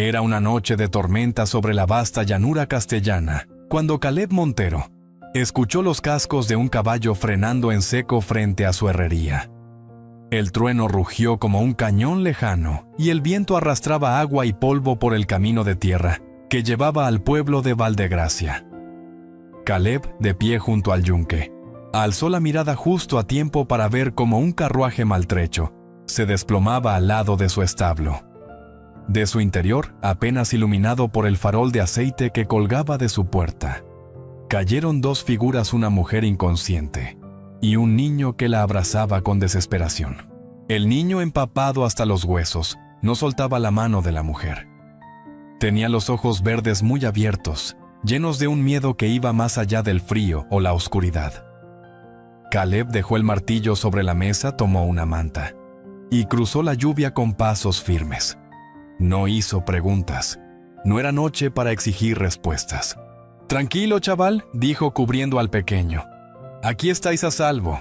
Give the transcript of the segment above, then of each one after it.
Era una noche de tormenta sobre la vasta llanura castellana, cuando Caleb Montero escuchó los cascos de un caballo frenando en seco frente a su herrería. El trueno rugió como un cañón lejano y el viento arrastraba agua y polvo por el camino de tierra que llevaba al pueblo de Valdegracia. Caleb, de pie junto al yunque, alzó la mirada justo a tiempo para ver cómo un carruaje maltrecho se desplomaba al lado de su establo. De su interior, apenas iluminado por el farol de aceite que colgaba de su puerta, cayeron dos figuras, una mujer inconsciente y un niño que la abrazaba con desesperación. El niño, empapado hasta los huesos, no soltaba la mano de la mujer. Tenía los ojos verdes muy abiertos, llenos de un miedo que iba más allá del frío o la oscuridad. Caleb dejó el martillo sobre la mesa, tomó una manta y cruzó la lluvia con pasos firmes. No hizo preguntas. No era noche para exigir respuestas. «Tranquilo, chaval», dijo cubriendo al pequeño. «Aquí estáis a salvo».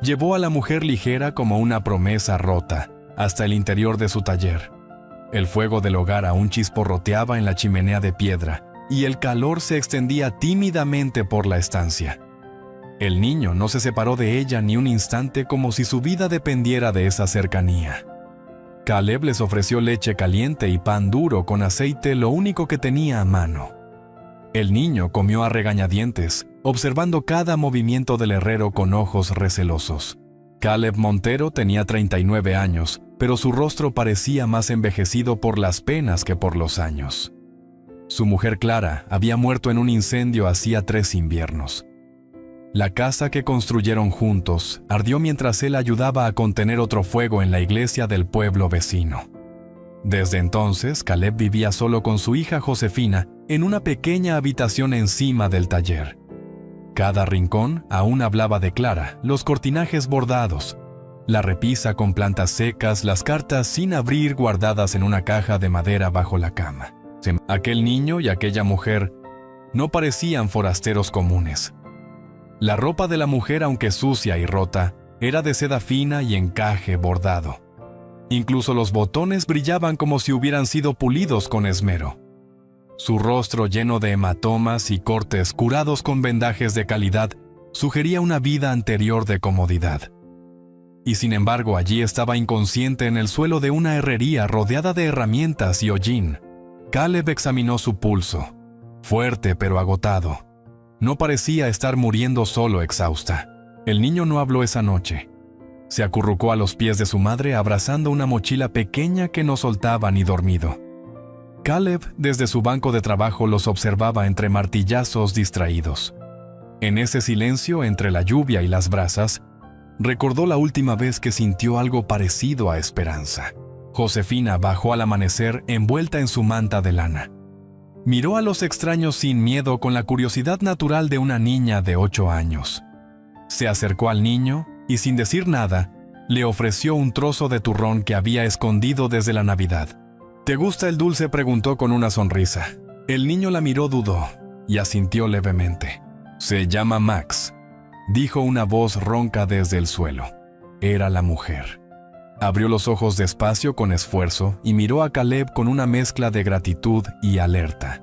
Llevó a la mujer ligera como una promesa rota hasta el interior de su taller. El fuego del hogar aún chisporroteaba en la chimenea de piedra y el calor se extendía tímidamente por la estancia. El niño no se separó de ella ni un instante, como si su vida dependiera de esa cercanía. Caleb les ofreció leche caliente y pan duro con aceite, lo único que tenía a mano. El niño comió a regañadientes, observando cada movimiento del herrero con ojos recelosos. Caleb Montero tenía 39 años, pero su rostro parecía más envejecido por las penas que por los años. Su mujer Clara había muerto en un incendio hacía 3 inviernos. La casa que construyeron juntos ardió mientras él ayudaba a contener otro fuego en la iglesia del pueblo vecino. Desde entonces, Caleb vivía solo con su hija Josefina en una pequeña habitación encima del taller. Cada rincón aún hablaba de Clara, los cortinajes bordados, la repisa con plantas secas, las cartas sin abrir guardadas en una caja de madera bajo la cama. Aquel niño y aquella mujer no parecían forasteros comunes. La ropa de la mujer, aunque sucia y rota, era de seda fina y encaje bordado. Incluso los botones brillaban como si hubieran sido pulidos con esmero. Su rostro, lleno de hematomas y cortes curados con vendajes de calidad, sugería una vida anterior de comodidad. Y sin embargo, allí estaba inconsciente en el suelo de una herrería rodeada de herramientas y hollín. Caleb examinó su pulso, fuerte pero agotado. No parecía estar muriendo, solo exhausta. El niño no habló esa noche. Se acurrucó a los pies de su madre abrazando una mochila pequeña que no soltaba ni dormido. Caleb, desde su banco de trabajo, los observaba entre martillazos distraídos. En ese silencio, entre la lluvia y las brasas, recordó la última vez que sintió algo parecido a esperanza. Josefina bajó al amanecer envuelta en su manta de lana. Miró a los extraños sin miedo, con la curiosidad natural de una niña de 8 años. Se acercó al niño y, sin decir nada, le ofreció un trozo de turrón que había escondido desde la Navidad. «¿Te gusta el dulce?», preguntó con una sonrisa. El niño la miró, dudó y asintió levemente. «Se llama Max», dijo una voz ronca desde el suelo. Era la mujer. Abrió los ojos despacio, con esfuerzo, y miró a Caleb con una mezcla de gratitud y alerta.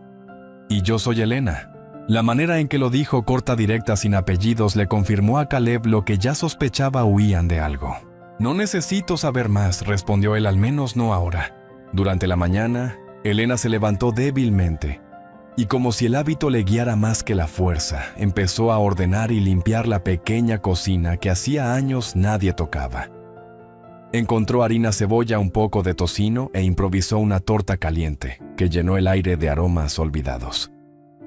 «Y yo soy Elena». La manera en que lo dijo, corta, directa, sin apellidos, le confirmó a Caleb lo que ya sospechaba: huían de algo. «No necesito saber más», respondió él, «al menos no ahora». Durante la mañana, Elena se levantó débilmente, y como si el hábito le guiara más que la fuerza, empezó a ordenar y limpiar la pequeña cocina que hacía años nadie tocaba. Encontró harina, cebolla, un poco de tocino e improvisó una torta caliente que llenó el aire de aromas olvidados.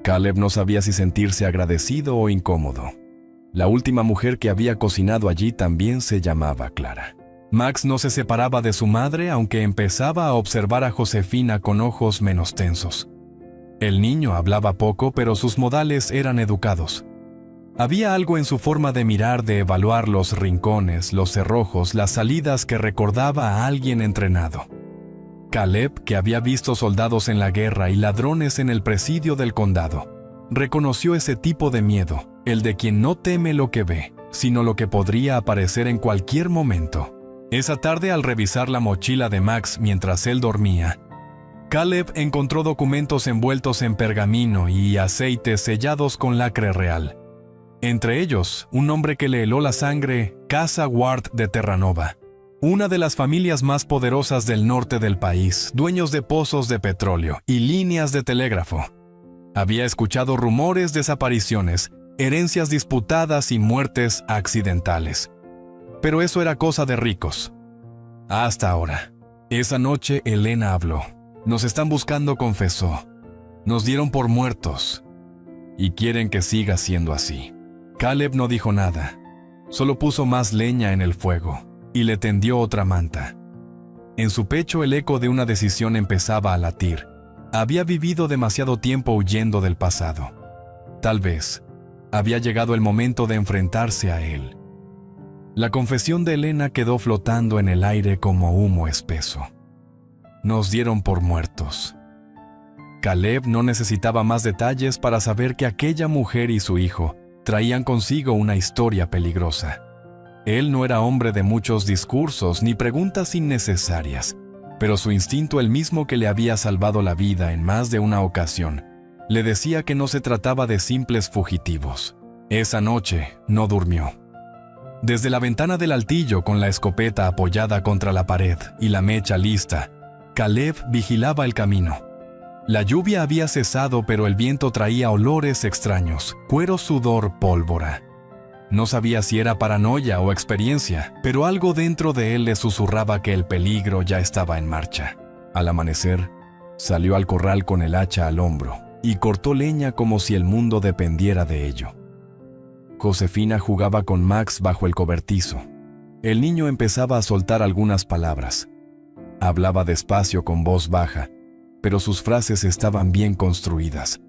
Caleb no sabía si sentirse agradecido o incómodo. La última mujer que había cocinado allí también se llamaba Clara. Max no se separaba de su madre, aunque empezaba a observar a Josefina con ojos menos tensos. El niño hablaba poco, pero sus modales eran educados. Había algo en su forma de mirar, de evaluar los rincones, los cerrojos, las salidas, que recordaba a alguien entrenado. Caleb, que había visto soldados en la guerra y ladrones en el presidio del condado, reconoció ese tipo de miedo, el de quien no teme lo que ve, sino lo que podría aparecer en cualquier momento. Esa tarde, al revisar la mochila de Max mientras él dormía, Caleb encontró documentos envueltos en pergamino y aceites sellados con lacre real. Entre ellos, un nombre que le heló la sangre: Casa Ward de Terranova, una de las familias más poderosas del norte del país, dueños de pozos de petróleo y líneas de telégrafo. Había escuchado rumores, desapariciones, herencias disputadas y muertes accidentales. Pero eso era cosa de ricos. Hasta ahora. Esa noche Elena habló. Nos están buscando, confesó. Nos dieron por muertos. Y quieren que siga siendo así. Caleb no dijo nada. Solo puso más leña en el fuego y le tendió otra manta. En su pecho el eco de una decisión empezaba a latir. Había vivido demasiado tiempo huyendo del pasado. Tal vez había llegado el momento de enfrentarse a él. La confesión de Elena quedó flotando en el aire como humo espeso. Nos dieron por muertos. Caleb no necesitaba más detalles para saber que aquella mujer y su hijo traían consigo una historia peligrosa. Él no era hombre de muchos discursos ni preguntas innecesarias, pero su instinto, el mismo que le había salvado la vida en más de una ocasión, le decía que no se trataba de simples fugitivos. Esa noche no durmió. Desde la ventana del altillo, con la escopeta apoyada contra la pared y la mecha lista, Caleb vigilaba el camino. La lluvia había cesado, pero el viento traía olores extraños: cuero, sudor, pólvora. No sabía si era paranoia o experiencia, pero algo dentro de él le susurraba que el peligro ya estaba en marcha. Al amanecer, salió al corral con el hacha al hombro y cortó leña como si el mundo dependiera de ello. Josefina jugaba con Max bajo el cobertizo. El niño empezaba a soltar algunas palabras. Hablaba despacio con voz baja, pero sus frases estaban bien construidas.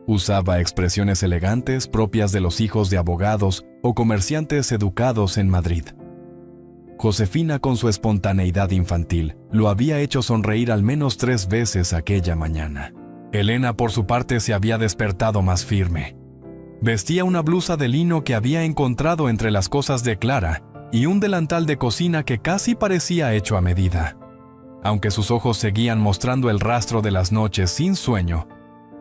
Usaba expresiones elegantes propias de los hijos de abogados o comerciantes educados en Madrid. Josefina, con su espontaneidad infantil, lo había hecho sonreír al menos 3 veces aquella mañana. Elena, por su parte, se había despertado más firme. Vestía una blusa de lino que había encontrado entre las cosas de Clara y un delantal de cocina que casi parecía hecho a medida. Aunque sus ojos seguían mostrando el rastro de las noches sin sueño,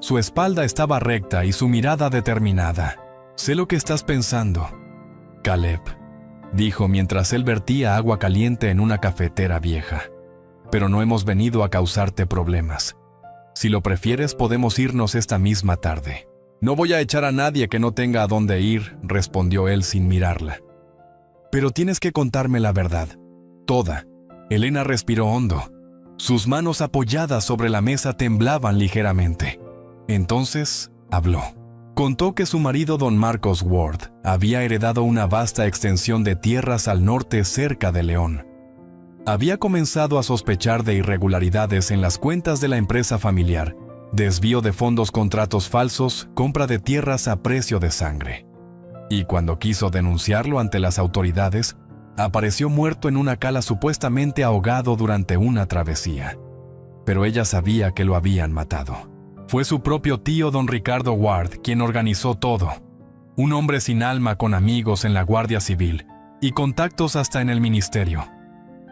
su espalda estaba recta y su mirada determinada. «Sé lo que estás pensando, Caleb», dijo mientras él vertía agua caliente en una cafetera vieja. «Pero no hemos venido a causarte problemas. Si lo prefieres, podemos irnos esta misma tarde». «No voy a echar a nadie que no tenga a dónde ir», respondió él sin mirarla. «Pero tienes que contarme la verdad, toda». Elena respiró hondo. Sus manos apoyadas sobre la mesa temblaban ligeramente. Entonces habló. Contó que su marido, don Marcos Ward, había heredado una vasta extensión de tierras al norte cerca de León. Había comenzado a sospechar de irregularidades en las cuentas de la empresa familiar: desvío de fondos, contratos falsos, compra de tierras a precio de sangre. Y cuando quiso denunciarlo ante las autoridades, apareció muerto en una cala, supuestamente ahogado durante una travesía. Pero ella sabía que lo habían matado. Fue su propio tío, don Ricardo Ward, quien organizó todo. Un hombre sin alma, con amigos en la Guardia Civil y contactos hasta en el ministerio.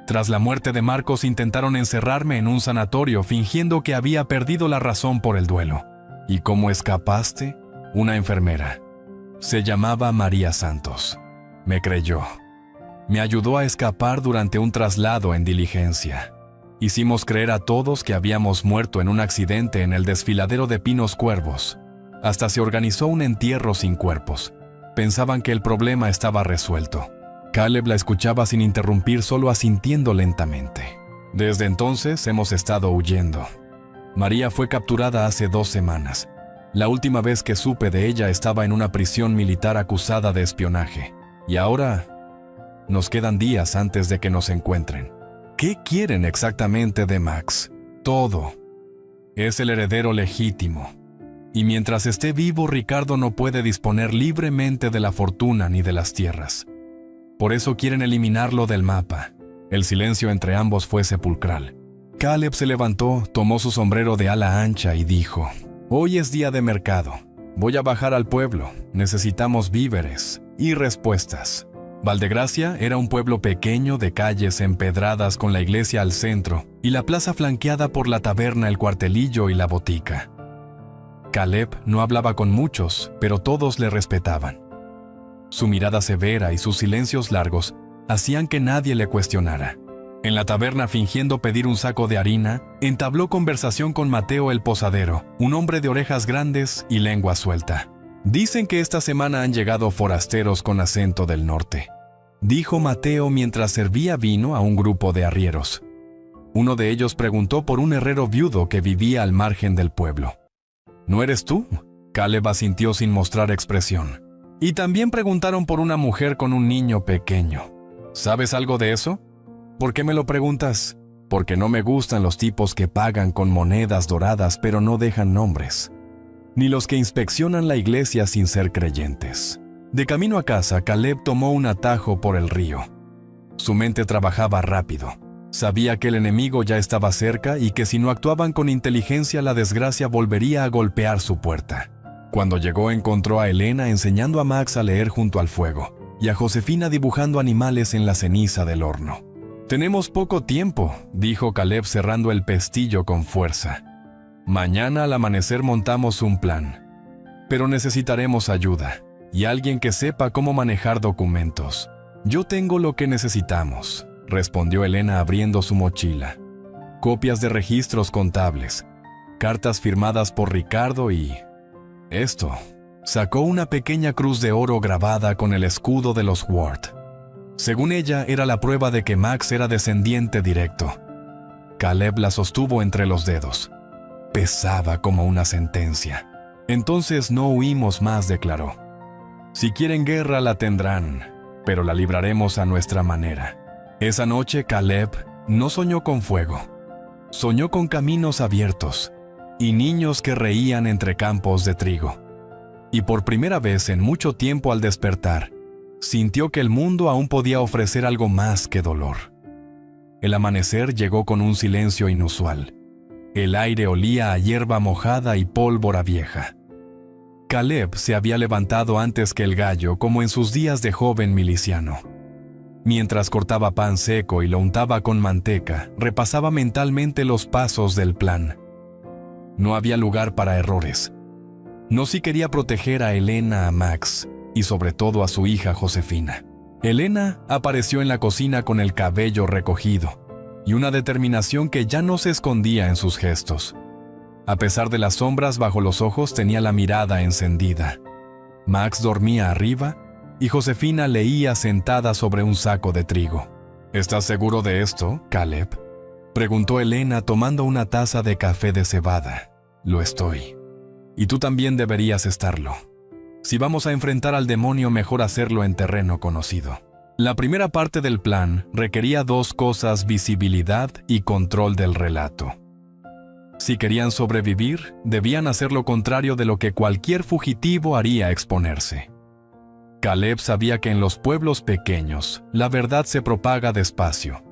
Tras la muerte de Marcos, intentaron encerrarme en un sanatorio fingiendo que había perdido la razón por el duelo. ¿Y cómo escapaste? Una enfermera. Se llamaba María Santos. Me creyó. Me ayudó a escapar durante un traslado en diligencia. Hicimos creer a todos que habíamos muerto en un accidente en el desfiladero de Pinos Cuervos. Hasta se organizó un entierro sin cuerpos. Pensaban que el problema estaba resuelto. Caleb la escuchaba sin interrumpir, solo asintiendo lentamente. Desde entonces hemos estado huyendo. María fue capturada hace 2 semanas. La última vez que supe de ella estaba en una prisión militar acusada de espionaje. Y ahora nos quedan días antes de que nos encuentren. ¿Qué quieren exactamente de Max? Todo. Es el heredero legítimo. Y mientras esté vivo, Ricardo no puede disponer libremente de la fortuna ni de las tierras. Por eso quieren eliminarlo del mapa. El silencio entre ambos fue sepulcral. Caleb se levantó, tomó su sombrero de ala ancha y dijo: «Hoy es día de mercado. Voy a bajar al pueblo. Necesitamos víveres y respuestas. Valdegracia era un pueblo pequeño de calles empedradas con la iglesia al centro y la plaza flanqueada por la taberna, el cuartelillo y la botica. Caleb no hablaba con muchos, pero todos le respetaban. Su mirada severa y sus silencios largos hacían que nadie le cuestionara. En la taberna, fingiendo pedir un saco de harina, entabló conversación con Mateo el posadero, un hombre de orejas grandes y lengua suelta. «Dicen que esta semana han llegado forasteros con acento del norte», dijo Mateo mientras servía vino a un grupo de arrieros. Uno de ellos preguntó por un herrero viudo que vivía al margen del pueblo. «¿No eres tú?», Caleb asintió sin mostrar expresión. Y también preguntaron por una mujer con un niño pequeño. «¿Sabes algo de eso?». «¿Por qué me lo preguntas?». «Porque no me gustan los tipos que pagan con monedas doradas pero no dejan nombres, ni los que inspeccionan la iglesia sin ser creyentes». De camino a casa, Caleb tomó un atajo por el río. Su mente trabajaba rápido. Sabía que el enemigo ya estaba cerca y que si no actuaban con inteligencia, la desgracia volvería a golpear su puerta. Cuando llegó, encontró a Elena enseñando a Max a leer junto al fuego y a Josefina dibujando animales en la ceniza del horno. «Tenemos poco tiempo», dijo Caleb cerrando el pestillo con fuerza. «Mañana al amanecer montamos un plan. Pero necesitaremos ayuda y alguien que sepa cómo manejar documentos». «Yo tengo lo que necesitamos», respondió Elena abriendo su mochila. «Copias de registros contables, cartas firmadas por Ricardo y... esto». Sacó una pequeña cruz de oro grabada con el escudo de los Ward. Según ella, era la prueba de que Max era descendiente directo. Caleb la sostuvo entre los dedos. Pesaba como una sentencia. «Entonces no huimos más», declaró. «Si quieren guerra la tendrán, pero la libraremos a nuestra manera». Esa noche Caleb no soñó con fuego. Soñó con caminos abiertos y niños que reían entre campos de trigo. Y por primera vez en mucho tiempo, al despertar, sintió que el mundo aún podía ofrecer algo más que dolor. El amanecer llegó con un silencio inusual. El aire olía a hierba mojada y pólvora vieja. Caleb se había levantado antes que el gallo, como en sus días de joven miliciano. Mientras cortaba pan seco y lo untaba con manteca, repasaba mentalmente los pasos del plan. No había lugar para errores. No si quería proteger a Elena, a Max y sobre todo a su hija Josefina. Elena apareció en la cocina con el cabello recogido y una determinación que ya no se escondía en sus gestos. A pesar de las sombras bajo los ojos, tenía la mirada encendida. Max dormía arriba y Josefina leía sentada sobre un saco de trigo. «¿Estás seguro de esto, Caleb?», preguntó Elena tomando una taza de café de cebada. «Lo estoy. Y tú también deberías estarlo. Si vamos a enfrentar al demonio, mejor hacerlo en terreno conocido». La primera parte del plan requería dos cosas: visibilidad y control del relato. Si querían sobrevivir, debían hacer lo contrario de lo que cualquier fugitivo haría: exponerse. Caleb sabía que en los pueblos pequeños, la verdad se propaga despacio.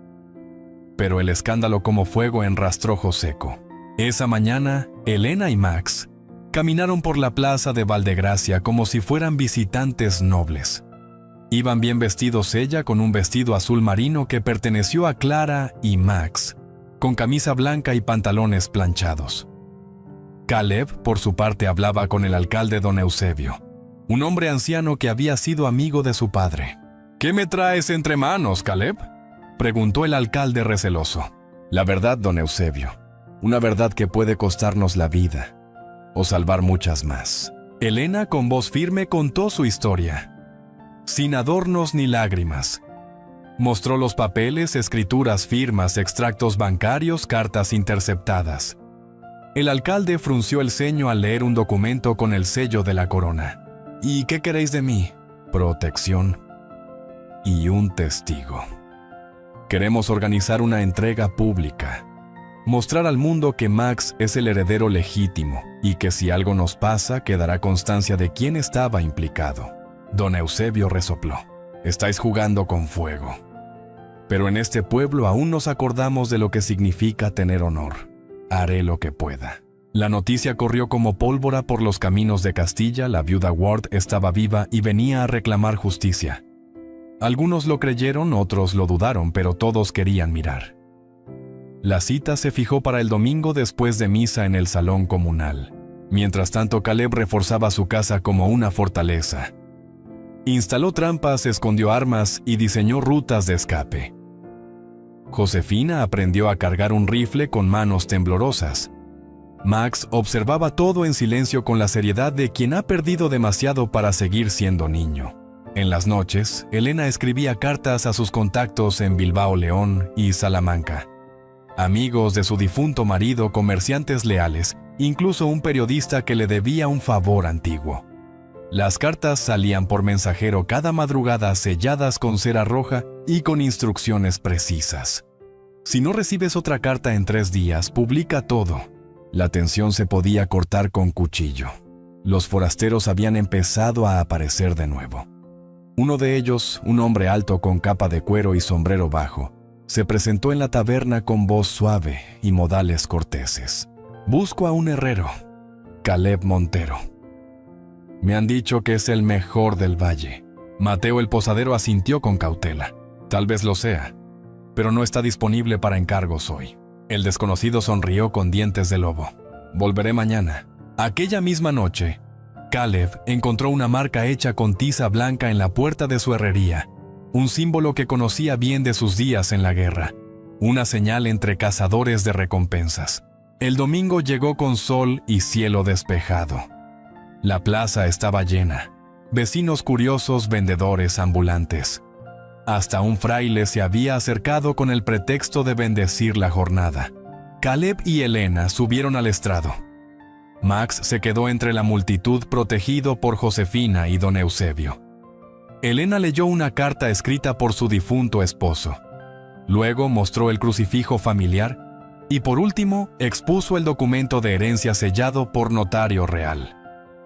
Pero el escándalo como fuego en rastrojo seco. Esa mañana, Elena y Max caminaron por la plaza de Valdegracia como si fueran visitantes nobles. Iban bien vestidos, ella con un vestido azul marino que perteneció a Clara, y Max con camisa blanca y pantalones planchados. Caleb, por su parte, hablaba con el alcalde don Eusebio, un hombre anciano que había sido amigo de su padre. «¿Qué me traes entre manos, Caleb?», preguntó el alcalde receloso. «La verdad, don Eusebio, una verdad que puede costarnos la vida o salvar muchas más». Elena, con voz firme, contó su historia, sin adornos ni lágrimas. Mostró los papeles, escrituras, firmas, extractos bancarios, cartas interceptadas. El alcalde frunció el ceño al leer un documento con el sello de la corona. «¿Y qué queréis de mí?». «Protección y un testigo. Queremos organizar una entrega pública. Mostrar al mundo que Max es el heredero legítimo y que si algo nos pasa, quedará constancia de quién estaba implicado». Don Eusebio resopló. «Estáis jugando con fuego. Pero en este pueblo aún nos acordamos de lo que significa tener honor. Haré lo que pueda». La noticia corrió como pólvora por los caminos de Castilla. La viuda Ward estaba viva y venía a reclamar justicia. Algunos lo creyeron, otros lo dudaron, pero todos querían mirar. La cita se fijó para el domingo después de misa en el salón comunal. Mientras tanto, Caleb reforzaba su casa como una fortaleza. Instaló trampas, escondió armas y diseñó rutas de escape. Josefina aprendió a cargar un rifle con manos temblorosas. Max observaba todo en silencio con la seriedad de quien ha perdido demasiado para seguir siendo niño. En las noches, Elena escribía cartas a sus contactos en Bilbao, León y Salamanca. Amigos de su difunto marido, comerciantes leales, incluso un periodista que le debía un favor antiguo. Las cartas salían por mensajero cada madrugada, selladas con cera roja y con instrucciones precisas. Si no recibes otra carta en 3 días, publica todo. La tensión se podía cortar con cuchillo. Los forasteros habían empezado a aparecer de nuevo. Uno de ellos, un hombre alto con capa de cuero y sombrero bajo, se presentó en la taberna con voz suave y modales corteses. «Busco a un herrero, Caleb Montero. Me han dicho que es el mejor del valle». Mateo el posadero asintió con cautela. «Tal vez lo sea, pero no está disponible para encargos hoy». El desconocido sonrió con dientes de lobo. «Volveré mañana». Aquella misma noche, Caleb encontró una marca hecha con tiza blanca en la puerta de su herrería, un símbolo que conocía bien de sus días en la guerra, una señal entre cazadores de recompensas. El domingo llegó con sol y cielo despejado. La plaza estaba llena. Vecinos curiosos, vendedores ambulantes. Hasta un fraile se había acercado con el pretexto de bendecir la jornada. Caleb y Elena subieron al estrado. Max se quedó entre la multitud protegido por Josefina y don Eusebio. Elena leyó una carta escrita por su difunto esposo. Luego mostró el crucifijo familiar y por último expuso el documento de herencia sellado por notario real.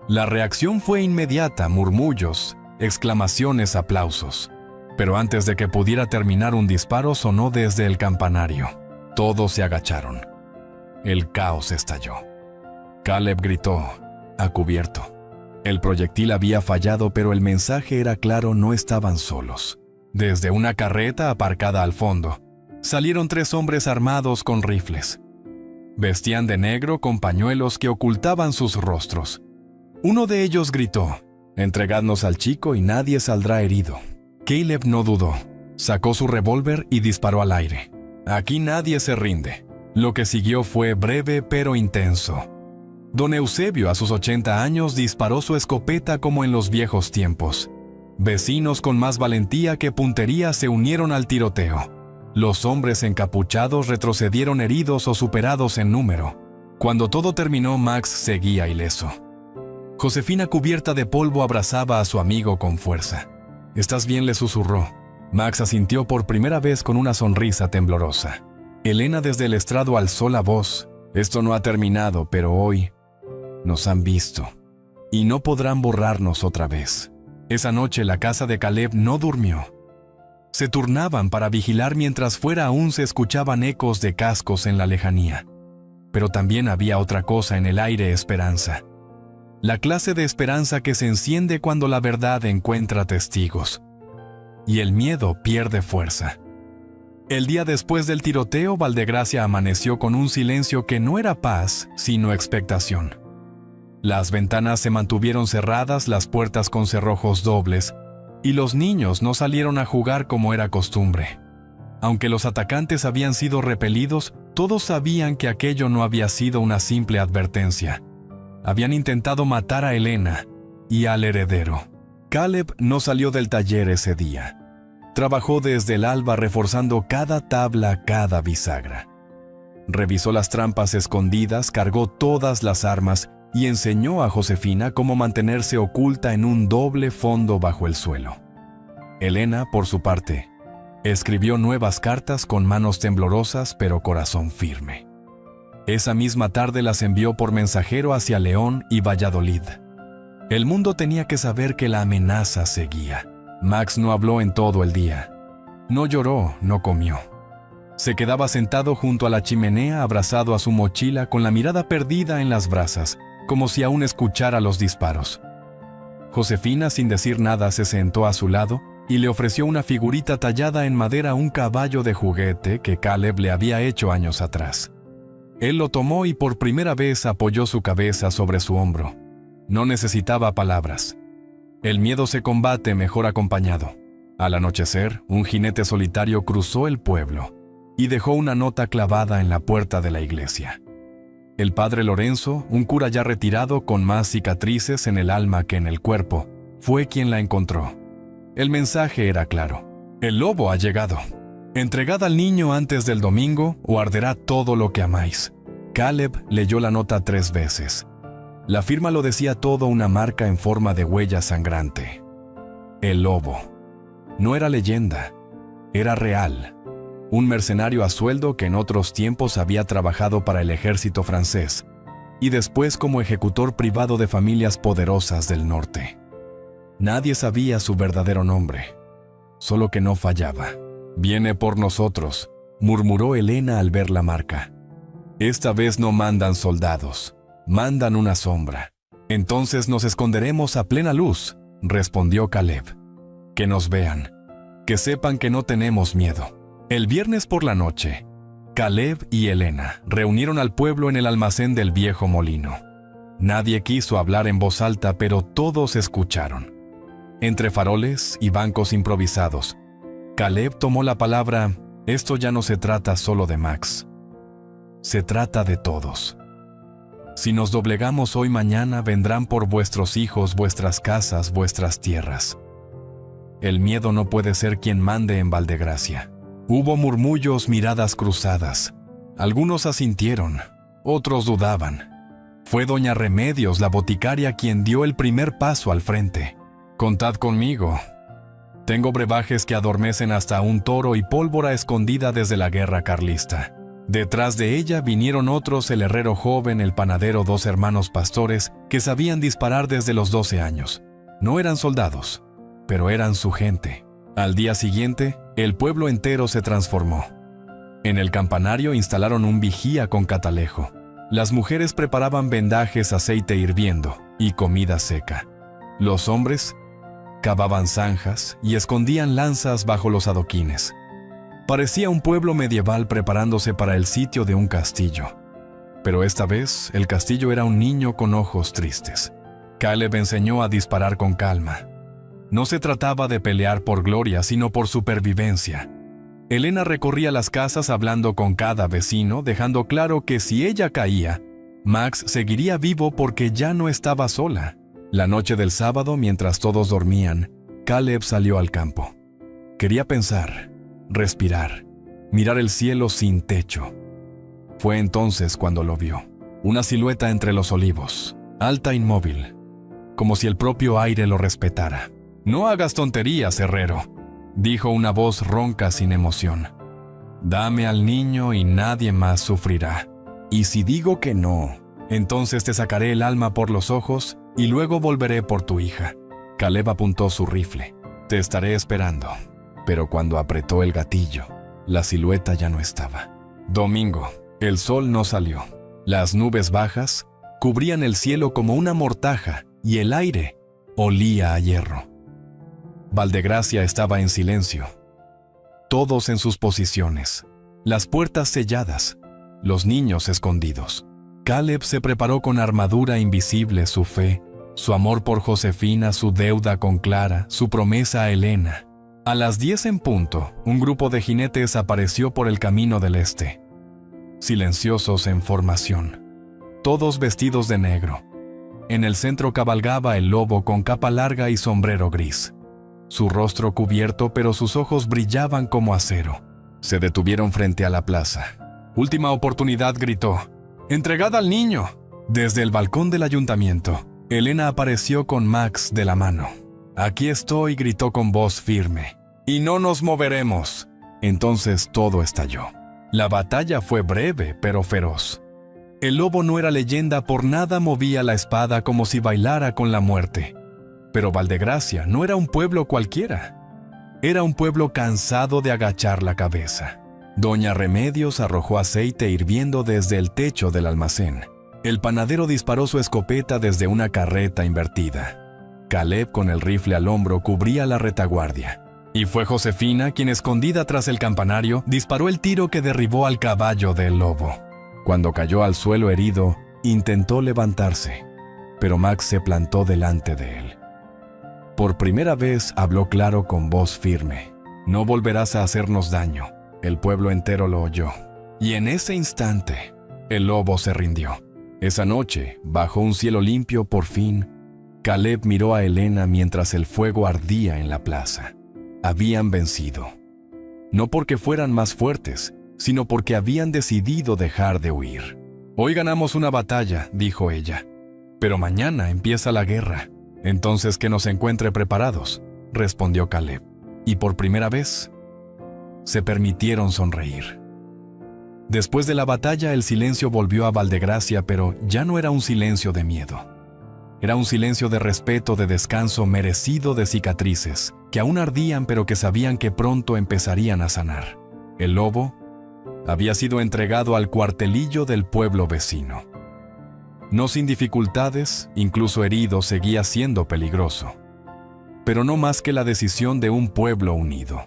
La reacción fue inmediata, murmullos, exclamaciones, aplausos. Pero antes de que pudiera terminar, un disparo sonó desde el campanario. Todos se agacharon. El caos estalló. Caleb gritó, a cubierto. El proyectil había fallado, pero el mensaje era claro, no estaban solos. Desde una carreta aparcada al fondo, salieron 3 hombres armados con rifles. Vestían de negro con pañuelos que ocultaban sus rostros. Uno de ellos gritó, «Entregadnos al chico y nadie saldrá herido». Caleb no dudó. Sacó su revólver y disparó al aire. Aquí nadie se rinde. Lo que siguió fue breve pero intenso. Don Eusebio, a sus 80 años, disparó su escopeta como en los viejos tiempos. Vecinos con más valentía que puntería se unieron al tiroteo. Los hombres encapuchados retrocedieron heridos o superados en número. Cuando todo terminó, Max seguía ileso. Josefina, cubierta de polvo, abrazaba a su amigo con fuerza. «¿Estás bien?», le susurró. Max asintió por primera vez con una sonrisa temblorosa. Elena desde el estrado alzó la voz. «Esto no ha terminado, pero hoy nos han visto y no podrán borrarnos otra vez». Esa noche la casa de Caleb no durmió. Se turnaban para vigilar mientras fuera aún se escuchaban ecos de cascos en la lejanía. Pero también había otra cosa en el aire: esperanza. La clase de esperanza que se enciende cuando la verdad encuentra testigos. Y el miedo pierde fuerza. El día después del tiroteo, Valdegracia amaneció con un silencio que no era paz, sino expectación. Las ventanas se mantuvieron cerradas, las puertas con cerrojos dobles, y los niños no salieron a jugar como era costumbre. Aunque los atacantes habían sido repelidos, todos sabían que aquello no había sido una simple advertencia. Habían intentado matar a Elena y al heredero. Caleb no salió del taller ese día. Trabajó desde el alba reforzando cada tabla, cada bisagra. Revisó las trampas escondidas, cargó todas las armas y enseñó a Josefina cómo mantenerse oculta en un doble fondo bajo el suelo. Elena, por su parte, escribió nuevas cartas con manos temblorosas pero corazón firme. Esa misma tarde las envió por mensajero hacia León y Valladolid. El mundo tenía que saber que la amenaza seguía. Max no habló en todo el día. No lloró, no comió. Se quedaba sentado junto a la chimenea, abrazado a su mochila, con la mirada perdida en las brasas, como si aún escuchara los disparos. Josefina, sin decir nada, se sentó a su lado, y le ofreció una figurita tallada en madera, un caballo de juguete que Caleb le había hecho años atrás. Él lo tomó y por primera vez apoyó su cabeza sobre su hombro. No necesitaba palabras. El miedo se combate mejor acompañado. Al anochecer, un jinete solitario cruzó el pueblo y dejó una nota clavada en la puerta de la iglesia. El padre Lorenzo, un cura ya retirado con más cicatrices en el alma que en el cuerpo, fue quien la encontró. El mensaje era claro: el lobo ha llegado. Entregad al niño antes del domingo o arderá todo lo que amáis. Caleb leyó la nota 3 veces. La firma lo decía todo, una marca en forma de huella sangrante. El lobo. No era leyenda, era real. Un mercenario a sueldo que en otros tiempos había trabajado para el ejército francés y después como ejecutor privado de familias poderosas del norte. Nadie sabía su verdadero nombre, solo que no fallaba. «Viene por nosotros», murmuró Elena al ver la marca. «Esta vez no mandan soldados, mandan una sombra. Entonces nos esconderemos a plena luz», respondió Caleb. «Que nos vean, que sepan que no tenemos miedo». El viernes por la noche, Caleb y Elena reunieron al pueblo en el almacén del viejo molino. Nadie quiso hablar en voz alta, pero todos escucharon. Entre faroles y bancos improvisados, Caleb tomó la palabra: «Esto ya no se trata solo de Max. Se trata de todos. Si nos doblegamos hoy, mañana vendrán por vuestros hijos, vuestras casas, vuestras tierras. El miedo no puede ser quien mande en Valdegracia». Hubo murmullos, miradas cruzadas. Algunos asintieron, otros dudaban. Fue doña Remedios, la boticaria, quien dio el primer paso al frente. «Contad conmigo. Tengo brebajes que adormecen hasta un toro y pólvora escondida desde la guerra carlista». Detrás de ella vinieron otros: el herrero joven, el panadero, 2 hermanos pastores que sabían disparar desde los 12 años. No eran soldados, pero eran su gente. Al día siguiente, el pueblo entero se transformó. En el campanario instalaron un vigía con catalejo. Las mujeres preparaban vendajes, aceite hirviendo y comida seca. Los hombres cavaban zanjas y escondían lanzas bajo los adoquines. Parecía un pueblo medieval preparándose para el sitio de un castillo. Pero esta vez, el castillo era un niño con ojos tristes. Caleb enseñó a disparar con calma. No se trataba de pelear por gloria, sino por supervivencia. Elena recorría las casas hablando con cada vecino, dejando claro que si ella caía, Max seguiría vivo porque ya no estaba sola. La noche del sábado, mientras todos dormían, Caleb salió al campo. Quería pensar, respirar, mirar el cielo sin techo. Fue entonces cuando lo vio. Una silueta entre los olivos, alta, inmóvil, como si el propio aire lo respetara. «No hagas tonterías, herrero», dijo una voz ronca sin emoción. «Dame al niño y nadie más sufrirá. Y si digo que no, entonces te sacaré el alma por los ojos y luego volveré por tu hija». Caleb apuntó su rifle. «Te estaré esperando». Pero cuando apretó el gatillo, la silueta ya no estaba. Domingo. El sol no salió. Las nubes bajas cubrían el cielo como una mortaja y el aire olía a hierro. Valdegracia estaba en silencio. Todos en sus posiciones, las puertas selladas, los niños escondidos. Caleb se preparó con armadura invisible, su fe, su amor por Josefina, su deuda con Clara, su promesa a Elena. A las 10 en punto, un grupo de jinetes apareció por el camino del este, silenciosos en formación, todos vestidos de negro. En el centro cabalgaba el lobo con capa larga y sombrero gris. Su rostro cubierto, pero sus ojos brillaban como acero. Se detuvieron frente a la plaza. «Última oportunidad», gritó. «¡Entregad al niño!». Desde el balcón del ayuntamiento, Elena apareció con Max de la mano. «Aquí estoy», gritó con voz firme. «Y no nos moveremos». Entonces todo estalló. La batalla fue breve, pero feroz. El lobo no era leyenda, por nada movía la espada como si bailara con la muerte. Pero Valdegracia no era un pueblo cualquiera. Era un pueblo cansado de agachar la cabeza. Doña Remedios arrojó aceite hirviendo desde el techo del almacén. El panadero disparó su escopeta desde una carreta invertida. Caleb, con el rifle al hombro, cubría la retaguardia. Y fue Josefina quien, escondida tras el campanario, disparó el tiro que derribó al caballo del lobo. Cuando cayó al suelo herido, intentó levantarse, pero Max se plantó delante de él. Por primera vez habló claro con voz firme. «No volverás a hacernos daño». El pueblo entero lo oyó. Y en ese instante, el lobo se rindió. Esa noche, bajo un cielo limpio, por fin, Caleb miró a Helena mientras el fuego ardía en la plaza. Habían vencido. No porque fueran más fuertes, sino porque habían decidido dejar de huir. «Hoy ganamos una batalla», dijo ella, «pero mañana empieza la guerra. Entonces que nos encuentre preparados», respondió Caleb. Y por primera vez, se permitieron sonreír. Después de la batalla, el silencio volvió a Valdegracia, pero ya no era un silencio de miedo. Era un silencio de respeto, de descanso merecido, de cicatrices, que aún ardían pero que sabían que pronto empezarían a sanar. El lobo había sido entregado al cuartelillo del pueblo vecino. No sin dificultades, incluso herido, seguía siendo peligroso. Pero no más que la decisión de un pueblo unido.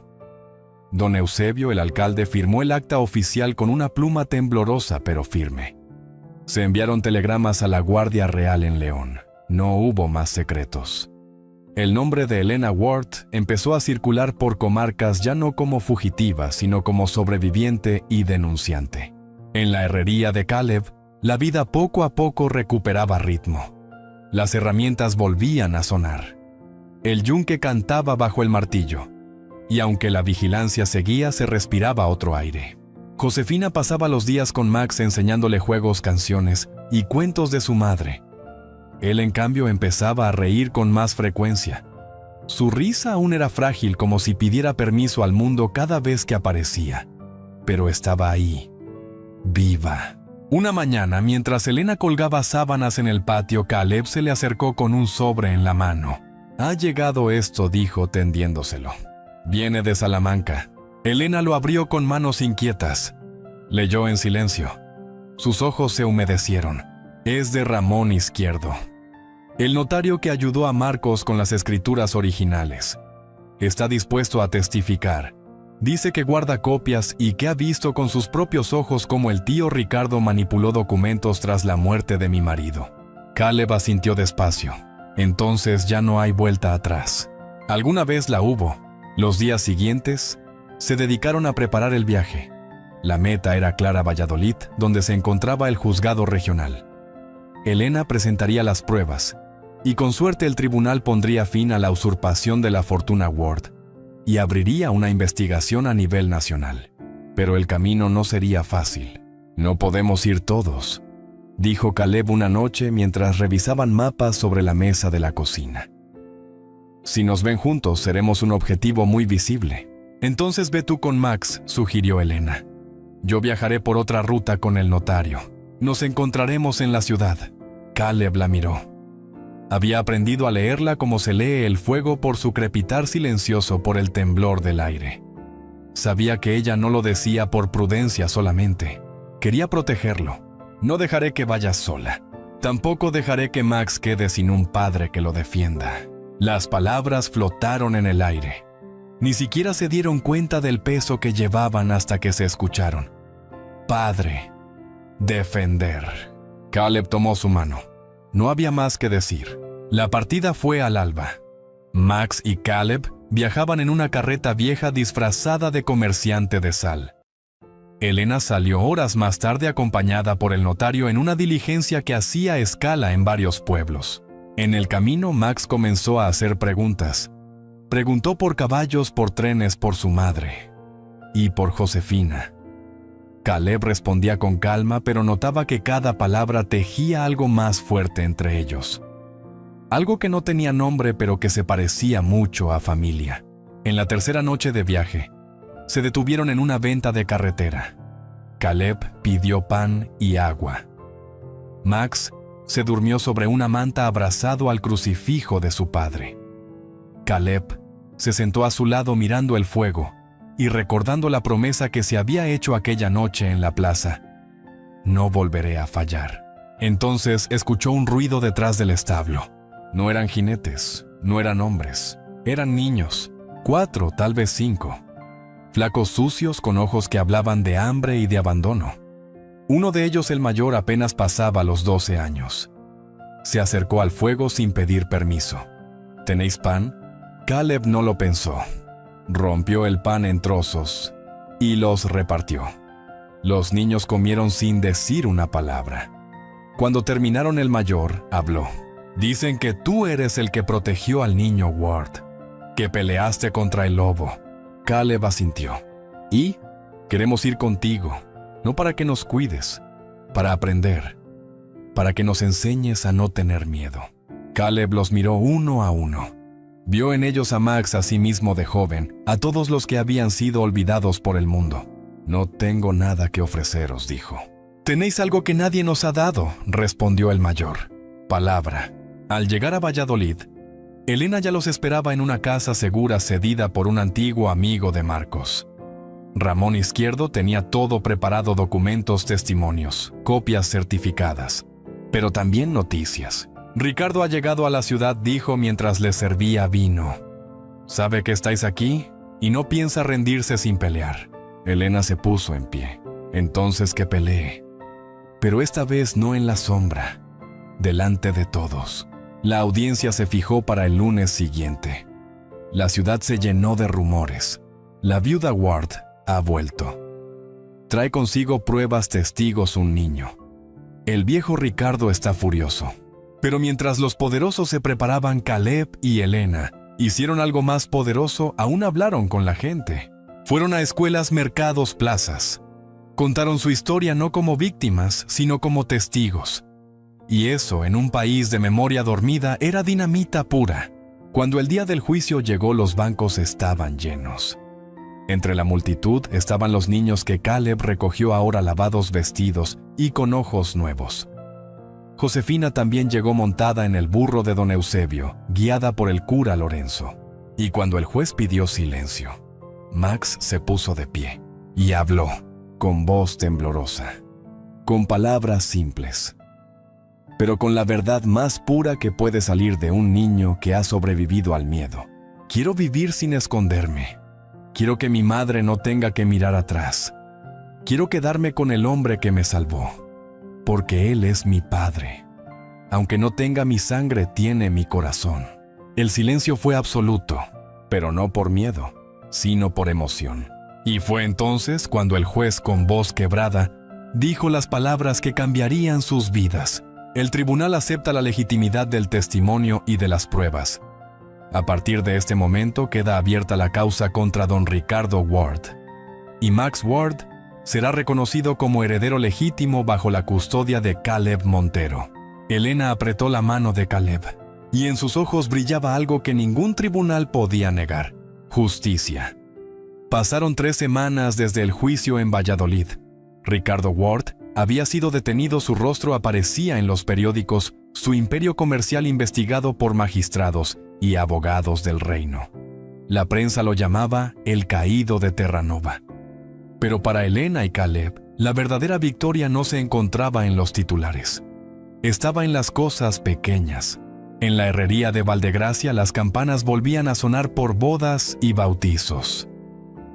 Don Eusebio, el alcalde, firmó el acta oficial con una pluma temblorosa pero firme. Se enviaron telegramas a la Guardia Real en León. No hubo más secretos. El nombre de Helena Ward empezó a circular por comarcas ya no como fugitiva, sino como sobreviviente y denunciante. En la herrería de Caleb, la vida poco a poco recuperaba ritmo. Las herramientas volvían a sonar. El yunque cantaba bajo el martillo. Y aunque la vigilancia seguía, se respiraba otro aire. Josefina pasaba los días con Max enseñándole juegos, canciones y cuentos de su madre. Él, en cambio, empezaba a reír con más frecuencia. Su risa aún era frágil, como si pidiera permiso al mundo cada vez que aparecía. Pero estaba ahí, viva. Una mañana, mientras Helena colgaba sábanas en el patio, Caleb se le acercó con un sobre en la mano. «Ha llegado esto», dijo, tendiéndoselo. «Viene de Salamanca». Helena lo abrió con manos inquietas. Leyó en silencio. Sus ojos se humedecieron. «Es de Ramón Izquierdo, el notario que ayudó a Marcos con las escrituras originales. Está dispuesto a testificar. Dice que guarda copias y que ha visto con sus propios ojos cómo el tío Ricardo manipuló documentos tras la muerte de mi marido». Caleb asintió despacio. Entonces ya no hay vuelta atrás. Alguna vez la hubo. Los días siguientes se dedicaron a preparar el viaje. La meta era Clara, Valladolid, donde se encontraba el juzgado regional. Helena presentaría las pruebas, y con suerte el tribunal pondría fin a la usurpación de la fortuna Ward, y abriría una investigación a nivel nacional. Pero el camino no sería fácil. «No podemos ir todos», dijo Caleb una noche mientras revisaban mapas sobre la mesa de la cocina. «Si nos ven juntos, seremos un objetivo muy visible». «Entonces ve tú con Max», sugirió Helena. «Yo viajaré por otra ruta con el notario. Nos encontraremos en la ciudad». Caleb la miró. Había aprendido a leerla como se lee el fuego por su crepitar silencioso por el temblor del aire. Sabía que ella no lo decía por prudencia solamente. Quería protegerlo. «No dejaré que vayas sola. Tampoco dejaré que Max quede sin un padre que lo defienda». Las palabras flotaron en el aire. Ni siquiera se dieron cuenta del peso que llevaban hasta que se escucharon. «Padre. Defender». Caleb tomó su mano. No había más que decir. La partida fue al alba. Max y Caleb viajaban en una carreta vieja disfrazada de comerciante de sal. Helena salió horas más tarde acompañada por el notario en una diligencia que hacía escala en varios pueblos. En el camino, Max comenzó a hacer preguntas. Preguntó por caballos, por trenes, por su madre y por Josefina. Caleb respondía con calma, pero notaba que cada palabra tejía algo más fuerte entre ellos. Algo que no tenía nombre, pero que se parecía mucho a familia. En la tercera noche de viaje, se detuvieron en una venta de carretera. Caleb pidió pan y agua. Max se durmió sobre una manta abrazado al crucifijo de su padre. Caleb se sentó a su lado mirando el fuego y recordando la promesa que se había hecho aquella noche en la plaza. «No volveré a fallar». Entonces escuchó un ruido detrás del establo. No eran jinetes, no eran hombres, eran niños. 4, tal vez 5. Flacos sucios con ojos que hablaban de hambre y de abandono. Uno de ellos, el mayor, apenas pasaba los 12 años. Se acercó al fuego sin pedir permiso. ¿Tenéis pan? Caleb no lo pensó. Rompió el pan en trozos y los repartió. Los niños comieron sin decir una palabra. Cuando terminaron, el mayor habló. Dicen que tú eres el que protegió al niño Ward, que peleaste contra el lobo. Caleb asintió. ¿Y? Queremos ir contigo, no para que nos cuides, para aprender, para que nos enseñes a no tener miedo. Caleb los miró uno a uno. Vio en ellos a Max, a sí mismo de joven, a todos los que habían sido olvidados por el mundo. No tengo nada que ofreceros, dijo. Tenéis algo que nadie nos ha dado, respondió el mayor. Palabra. Al llegar a Valladolid, Elena ya los esperaba en una casa segura cedida por un antiguo amigo de Marcos. Ramón Izquierdo tenía todo preparado: documentos, testimonios, copias certificadas, pero también noticias. Ricardo ha llegado a la ciudad, dijo mientras les servía vino. Sabe que estáis aquí y no piensa rendirse sin pelear. Elena se puso en pie. Entonces que pelee. Pero esta vez no en la sombra, delante de todos. La audiencia se fijó para el lunes siguiente. La ciudad se llenó de rumores. La viuda Ward ha vuelto. Trae consigo pruebas, testigos, un niño. El viejo Ricardo está furioso. Pero mientras los poderosos se preparaban, Caleb y Elena hicieron algo más poderoso: aún hablaron con la gente. Fueron a escuelas, mercados, plazas. Contaron su historia no como víctimas, sino como testigos. Y eso, en un país de memoria dormida, era dinamita pura. Cuando el día del juicio llegó, los bancos estaban llenos. Entre la multitud estaban los niños que Caleb recogió, ahora lavados, vestidos y con ojos nuevos. Josefina también llegó montada en el burro de don Eusebio, guiada por el cura Lorenzo. Y cuando el juez pidió silencio, Max se puso de pie y habló con voz temblorosa, con palabras simples, pero con la verdad más pura que puede salir de un niño que ha sobrevivido al miedo. Quiero vivir sin esconderme. Quiero que mi madre no tenga que mirar atrás. Quiero quedarme con el hombre que me salvó, porque él es mi padre. Aunque no tenga mi sangre, tiene mi corazón. El silencio fue absoluto, pero no por miedo, sino por emoción. Y fue entonces cuando el juez, con voz quebrada, dijo las palabras que cambiarían sus vidas. El tribunal acepta la legitimidad del testimonio y de las pruebas. A partir de este momento queda abierta la causa contra don Ricardo Ward. Y Max Ward será reconocido como heredero legítimo bajo la custodia de Caleb Montero. Elena apretó la mano de Caleb, y en sus ojos brillaba algo que ningún tribunal podía negar: justicia. Pasaron 3 semanas desde el juicio en Valladolid. Ricardo Ward había sido detenido, su rostro aparecía en los periódicos, su imperio comercial investigado por magistrados y abogados del reino. La prensa lo llamaba el caído de Terranova. Pero para Elena y Caleb, la verdadera victoria no se encontraba en los titulares. Estaba en las cosas pequeñas. En la herrería de Valdegracia las campanas volvían a sonar por bodas y bautizos.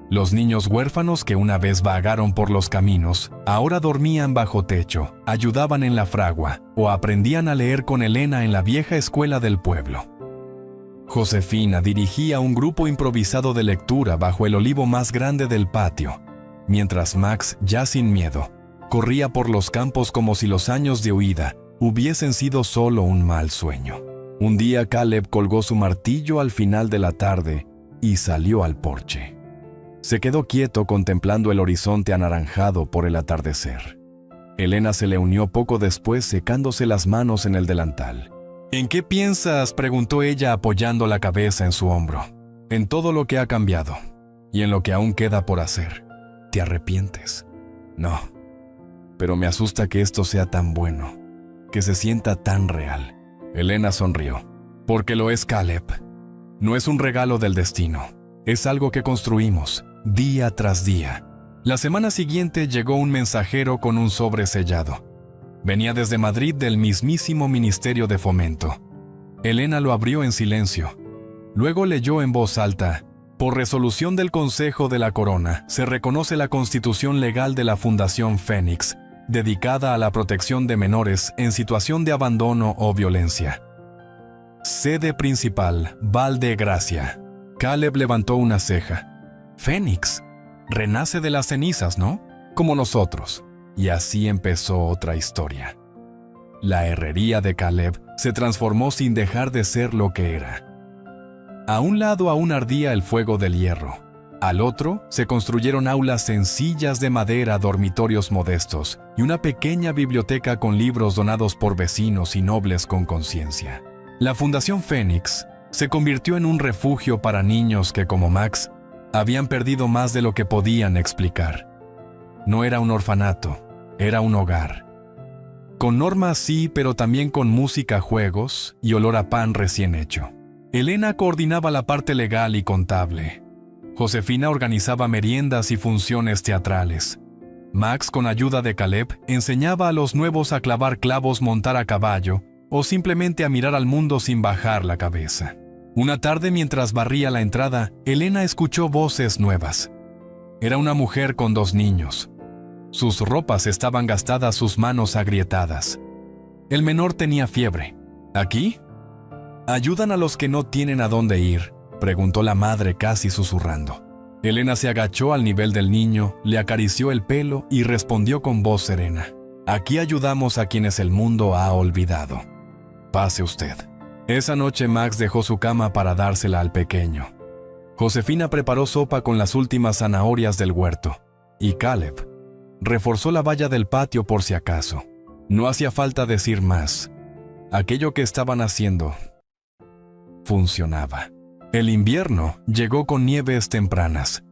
Los niños huérfanos que una vez vagaron por los caminos, ahora dormían bajo techo, ayudaban en la fragua o aprendían a leer con Elena en la vieja escuela del pueblo. Josefina dirigía un grupo improvisado de lectura bajo el olivo más grande del patio, mientras Max, ya sin miedo, corría por los campos como si los años de huida hubiesen sido solo un mal sueño. Un día Caleb colgó su martillo al final de la tarde y salió al porche. Se quedó quieto contemplando el horizonte anaranjado por el atardecer. Elena se le unió poco después, secándose las manos en el delantal. ¿En qué piensas?, preguntó ella, apoyando la cabeza en su hombro. En todo lo que ha cambiado y en lo que aún queda por hacer. ¿Te arrepientes? No, pero me asusta que esto sea tan bueno, que se sienta tan real. Elena sonrió. Porque lo es, Caleb. No es un regalo del destino. Es algo que construimos, día tras día. La semana siguiente llegó un mensajero con un sobre sellado. Venía desde Madrid, del mismísimo Ministerio de Fomento. Elena lo abrió en silencio. Luego leyó en voz alta: Por resolución del Consejo de la Corona, se reconoce la constitución legal de la Fundación Fénix, dedicada a la protección de menores en situación de abandono o violencia. Sede principal, Valdegracia. Caleb levantó una ceja. Fénix, renace de las cenizas, ¿no? Como nosotros. Y así empezó otra historia. La herrería de Caleb se transformó sin dejar de ser lo que era. A un lado aún ardía el fuego del hierro. Al otro se construyeron aulas sencillas de madera, dormitorios modestos y una pequeña biblioteca con libros donados por vecinos y nobles con conciencia. La Fundación Fénix se convirtió en un refugio para niños que, como Max, habían perdido más de lo que podían explicar. No era un orfanato, era un hogar. Con normas sí, pero también con música, juegos y olor a pan recién hecho. Elena coordinaba la parte legal y contable. Josefina organizaba meriendas y funciones teatrales. Max, con ayuda de Caleb, enseñaba a los nuevos a clavar clavos, montar a caballo o simplemente a mirar al mundo sin bajar la cabeza. Una tarde, mientras barría la entrada, Elena escuchó voces nuevas. Era una mujer con 2 niños. Sus ropas estaban gastadas, sus manos agrietadas. El menor tenía fiebre. ¿Aquí? ¿Ayudan a los que no tienen a dónde ir?, preguntó la madre casi susurrando. Elena se agachó al nivel del niño, le acarició el pelo y respondió con voz serena. Aquí ayudamos a quienes el mundo ha olvidado. Pase usted. Esa noche Max dejó su cama para dársela al pequeño. Josefina preparó sopa con las últimas zanahorias del huerto. Y Caleb reforzó la valla del patio por si acaso. No hacía falta decir más. Aquello que estaban haciendo funcionaba. El invierno llegó con nieves tempranas.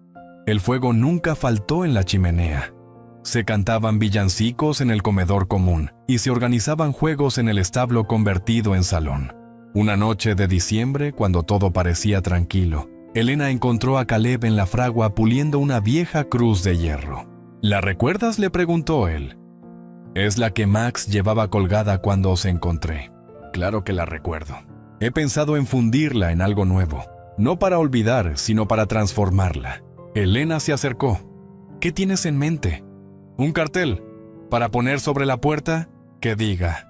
El fuego nunca faltó en la chimenea. Se cantaban villancicos en el comedor común y se organizaban juegos en el establo convertido en salón. Una noche de diciembre, cuando todo parecía tranquilo, Elena encontró a Caleb en la fragua puliendo una vieja cruz de hierro. ¿La recuerdas?, le preguntó él. Es la que Max llevaba colgada cuando os encontré. Claro que la recuerdo. He pensado en fundirla en algo nuevo. No para olvidar, sino para transformarla. Elena se acercó. ¿Qué tienes en mente? ¿Un cartel para poner sobre la puerta que diga: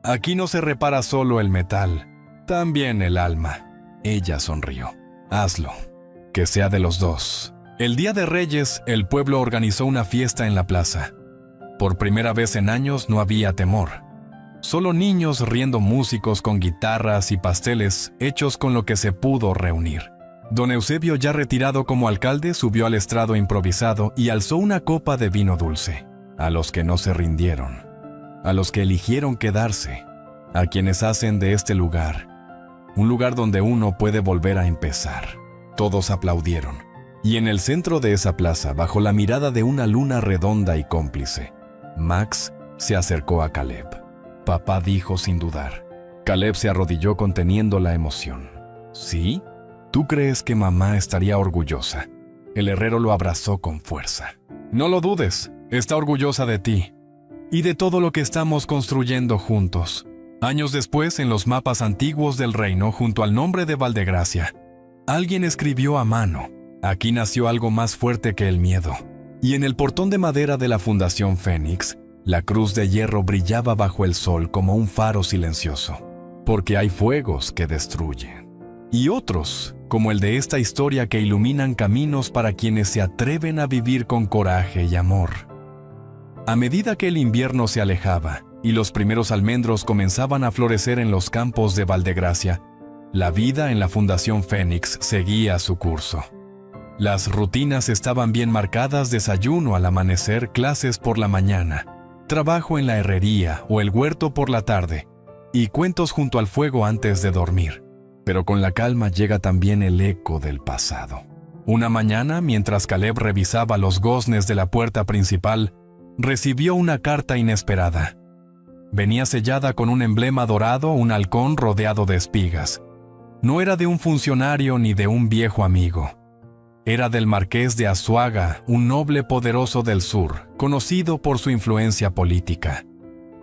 aquí no se repara solo el metal, también el alma? Ella sonrió. Hazlo. Que sea de los dos. El Día de Reyes, el pueblo organizó una fiesta en la plaza. Por primera vez en años no había temor. Solo niños riendo, músicos con guitarras y pasteles hechos con lo que se pudo reunir. Don Eusebio, ya retirado como alcalde, subió al estrado improvisado y alzó una copa de vino dulce. A los que no se rindieron, a los que eligieron quedarse, a quienes hacen de este lugar un lugar donde uno puede volver a empezar. Todos aplaudieron. Y en el centro de esa plaza, bajo la mirada de una luna redonda y cómplice, Max se acercó a Caleb. Papá, dijo sin dudar. Caleb se arrodilló conteniendo la emoción. ¿Sí? ¿Tú crees que mamá estaría orgullosa? El herrero lo abrazó con fuerza. No lo dudes, está orgullosa de ti y de todo lo que estamos construyendo juntos. Años después, en los mapas antiguos del reino, junto al nombre de Valdegracia, alguien escribió a mano: aquí nació algo más fuerte que el miedo. Y en el portón de madera de la Fundación Fénix, la cruz de hierro brillaba bajo el sol como un faro silencioso. Porque hay fuegos que destruyen. Y otros, como el de esta historia, que iluminan caminos para quienes se atreven a vivir con coraje y amor. A medida que el invierno se alejaba y los primeros almendros comenzaban a florecer en los campos de Valdegracia, la vida en la Fundación Fénix seguía su curso. Las rutinas estaban bien marcadas: desayuno al amanecer, clases por la mañana, trabajo en la herrería o el huerto por la tarde, y cuentos junto al fuego antes de dormir. Pero con la calma llega también el eco del pasado. Una mañana, mientras Caleb revisaba los goznes de la puerta principal, recibió una carta inesperada. Venía sellada con un emblema dorado, un halcón rodeado de espigas. No era de un funcionario ni de un viejo amigo. Era del marqués de Azuaga, un noble poderoso del sur, conocido por su influencia política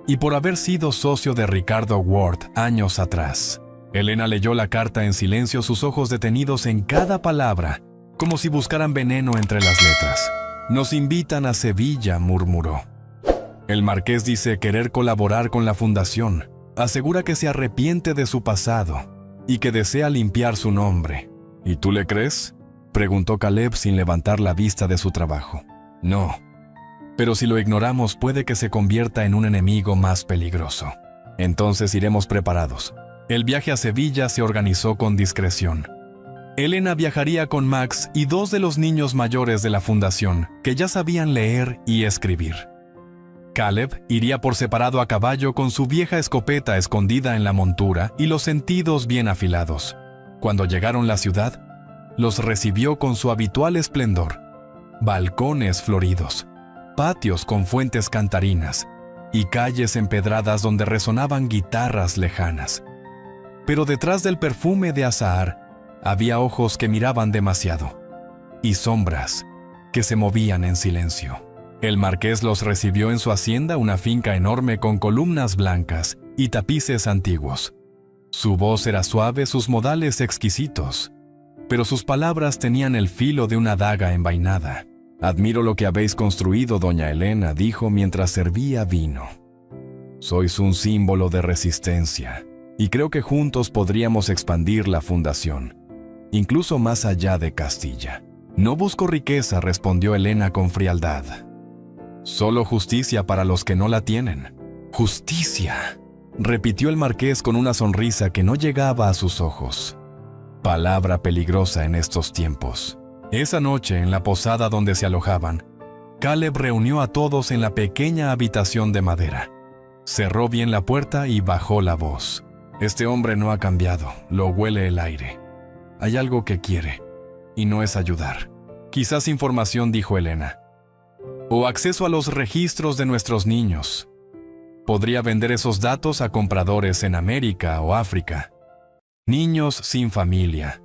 y por haber sido socio de Ricardo Ward años atrás. Elena leyó la carta en silencio, sus ojos detenidos en cada palabra, como si buscaran veneno entre las letras. «Nos invitan a Sevilla», murmuró. «El marqués dice querer colaborar con la fundación. Asegura que se arrepiente de su pasado y que desea limpiar su nombre». «¿Y tú le crees?», preguntó Caleb sin levantar la vista de su trabajo. «No. Pero si lo ignoramos puede que se convierta en un enemigo más peligroso. Entonces iremos preparados». El viaje a Sevilla se organizó con discreción. Elena viajaría con Max y 2 de los niños mayores de la fundación, que ya sabían leer y escribir. Caleb iría por separado a caballo con su vieja escopeta escondida en la montura y los sentidos bien afilados. Cuando llegaron a la ciudad, los recibió con su habitual esplendor. Balcones floridos, patios con fuentes cantarinas y calles empedradas donde resonaban guitarras lejanas. Pero detrás del perfume de azahar había ojos que miraban demasiado y sombras que se movían en silencio. El marqués los recibió en su hacienda, una finca enorme con columnas blancas y tapices antiguos. Su voz era suave, sus modales exquisitos, pero sus palabras tenían el filo de una daga envainada. «Admiro lo que habéis construido, doña Elena», dijo mientras servía vino. «Sois un símbolo de resistencia. Y creo que juntos podríamos expandir la fundación, incluso más allá de Castilla». «No busco riqueza», respondió Elena con frialdad. «Solo justicia para los que no la tienen». «Justicia», repitió el marqués con una sonrisa que no llegaba a sus ojos. Palabra peligrosa en estos tiempos. Esa noche, en la posada donde se alojaban, Caleb reunió a todos en la pequeña habitación de madera. Cerró bien la puerta y bajó la voz. «Este hombre no ha cambiado, lo huele el aire. Hay algo que quiere, y no es ayudar. Quizás información», dijo Elena. «O acceso a los registros de nuestros niños. Podría vender esos datos a compradores en América o África. Niños sin familia.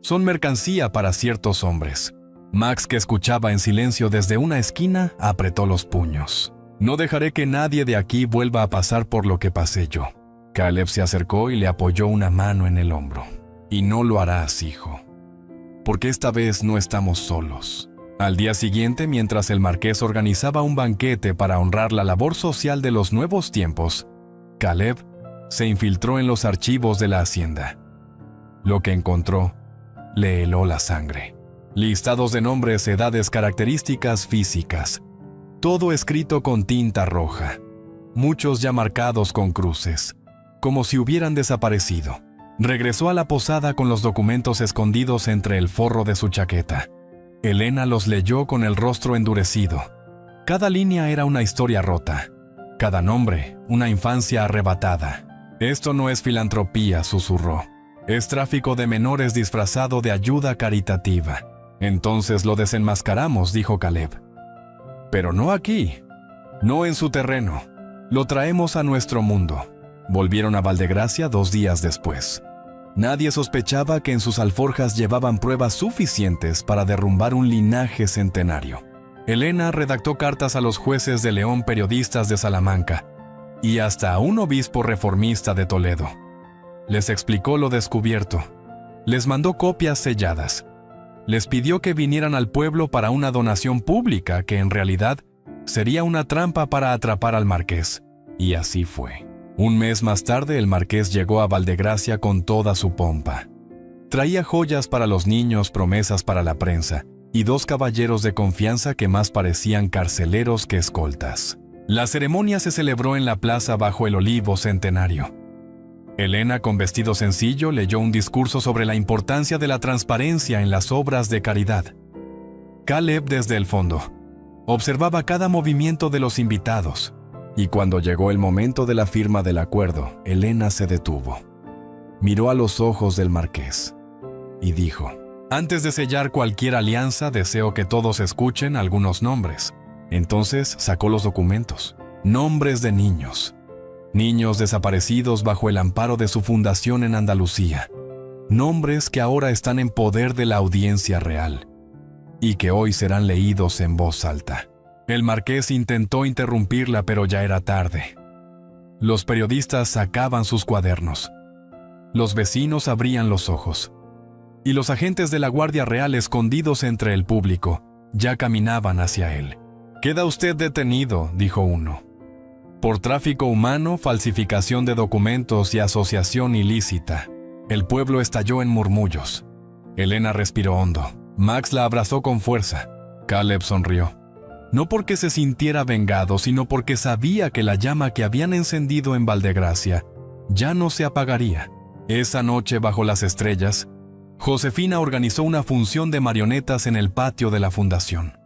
Son mercancía para ciertos hombres». Max, que escuchaba en silencio desde una esquina, apretó los puños. «No dejaré que nadie de aquí vuelva a pasar por lo que pasé yo». Caleb se acercó y le apoyó una mano en el hombro. «Y no lo harás, hijo, porque esta vez no estamos solos». Al día siguiente, mientras el marqués organizaba un banquete para honrar la labor social de los nuevos tiempos, Caleb se infiltró en los archivos de la hacienda. Lo que encontró le heló la sangre. Listados de nombres, edades, características físicas. Todo escrito con tinta roja. Muchos ya marcados con cruces, como si hubieran desaparecido. Regresó a la posada con los documentos escondidos entre el forro de su chaqueta. Elena los leyó con el rostro endurecido. Cada línea era una historia rota. Cada nombre, una infancia arrebatada. «Esto no es filantropía», susurró. «Es tráfico de menores disfrazado de ayuda caritativa». «Entonces lo desenmascaramos», dijo Caleb. «Pero no aquí. No en su terreno. Lo traemos a nuestro mundo». Volvieron a Valdegracia 2 días después. Nadie sospechaba que en sus alforjas llevaban pruebas suficientes para derrumbar un linaje centenario. Elena redactó cartas a los jueces de León, periodistas de Salamanca y hasta a un obispo reformista de Toledo. Les explicó lo descubierto. Les mandó copias selladas. Les pidió que vinieran al pueblo para una donación pública que en realidad sería una trampa para atrapar al marqués. Y así fue. Un mes más tarde, el marqués llegó a Valdegracia con toda su pompa. Traía joyas para los niños, promesas para la prensa, y 2 caballeros de confianza que más parecían carceleros que escoltas. La ceremonia se celebró en la plaza bajo el olivo centenario. Elena, con vestido sencillo, leyó un discurso sobre la importancia de la transparencia en las obras de caridad. Caleb, desde el fondo, observaba cada movimiento de los invitados. Y cuando llegó el momento de la firma del acuerdo, Elena se detuvo. Miró a los ojos del marqués y dijo: «Antes de sellar cualquier alianza, deseo que todos escuchen algunos nombres». Entonces sacó los documentos. Nombres de niños. Niños desaparecidos bajo el amparo de su fundación en Andalucía. Nombres que ahora están en poder de la audiencia real y que hoy serán leídos en voz alta. El marqués intentó interrumpirla, pero ya era tarde. Los periodistas sacaban sus cuadernos. Los vecinos abrían los ojos. Y los agentes de la Guardia Real, escondidos entre el público, ya caminaban hacia él. «Queda usted detenido», dijo uno. «Por tráfico humano, falsificación de documentos y asociación ilícita». El pueblo estalló en murmullos. Elena respiró hondo. Max la abrazó con fuerza. Caleb sonrió. No porque se sintiera vengado, sino porque sabía que la llama que habían encendido en Valdegracia ya no se apagaría. Esa noche, bajo las estrellas, Josefina organizó una función de marionetas en el patio de la fundación.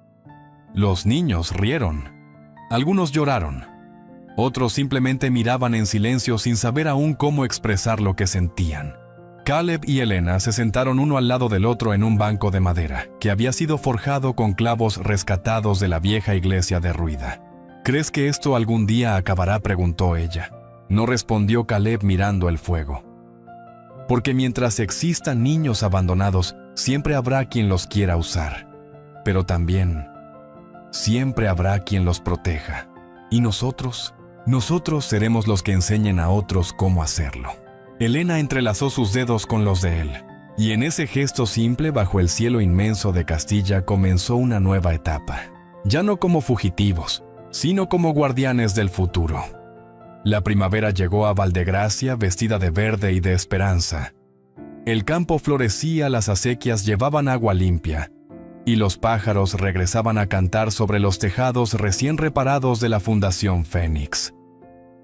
Los niños rieron. Algunos lloraron. Otros simplemente miraban en silencio sin saber aún cómo expresar lo que sentían. Caleb y Elena se sentaron uno al lado del otro en un banco de madera, que había sido forjado con clavos rescatados de la vieja iglesia derruida. «¿Crees que esto algún día acabará?», preguntó ella. No respondió Caleb mirando el fuego. «Porque mientras existan niños abandonados, siempre habrá quien los quiera usar. Pero también, siempre habrá quien los proteja. Y nosotros seremos los que enseñen a otros cómo hacerlo». Elena entrelazó sus dedos con los de él, y en ese gesto simple bajo el cielo inmenso de Castilla comenzó una nueva etapa. Ya no como fugitivos, sino como guardianes del futuro. La primavera llegó a Valdegracia vestida de verde y de esperanza. El campo florecía, las acequias llevaban agua limpia, y los pájaros regresaban a cantar sobre los tejados recién reparados de la Fundación Fénix.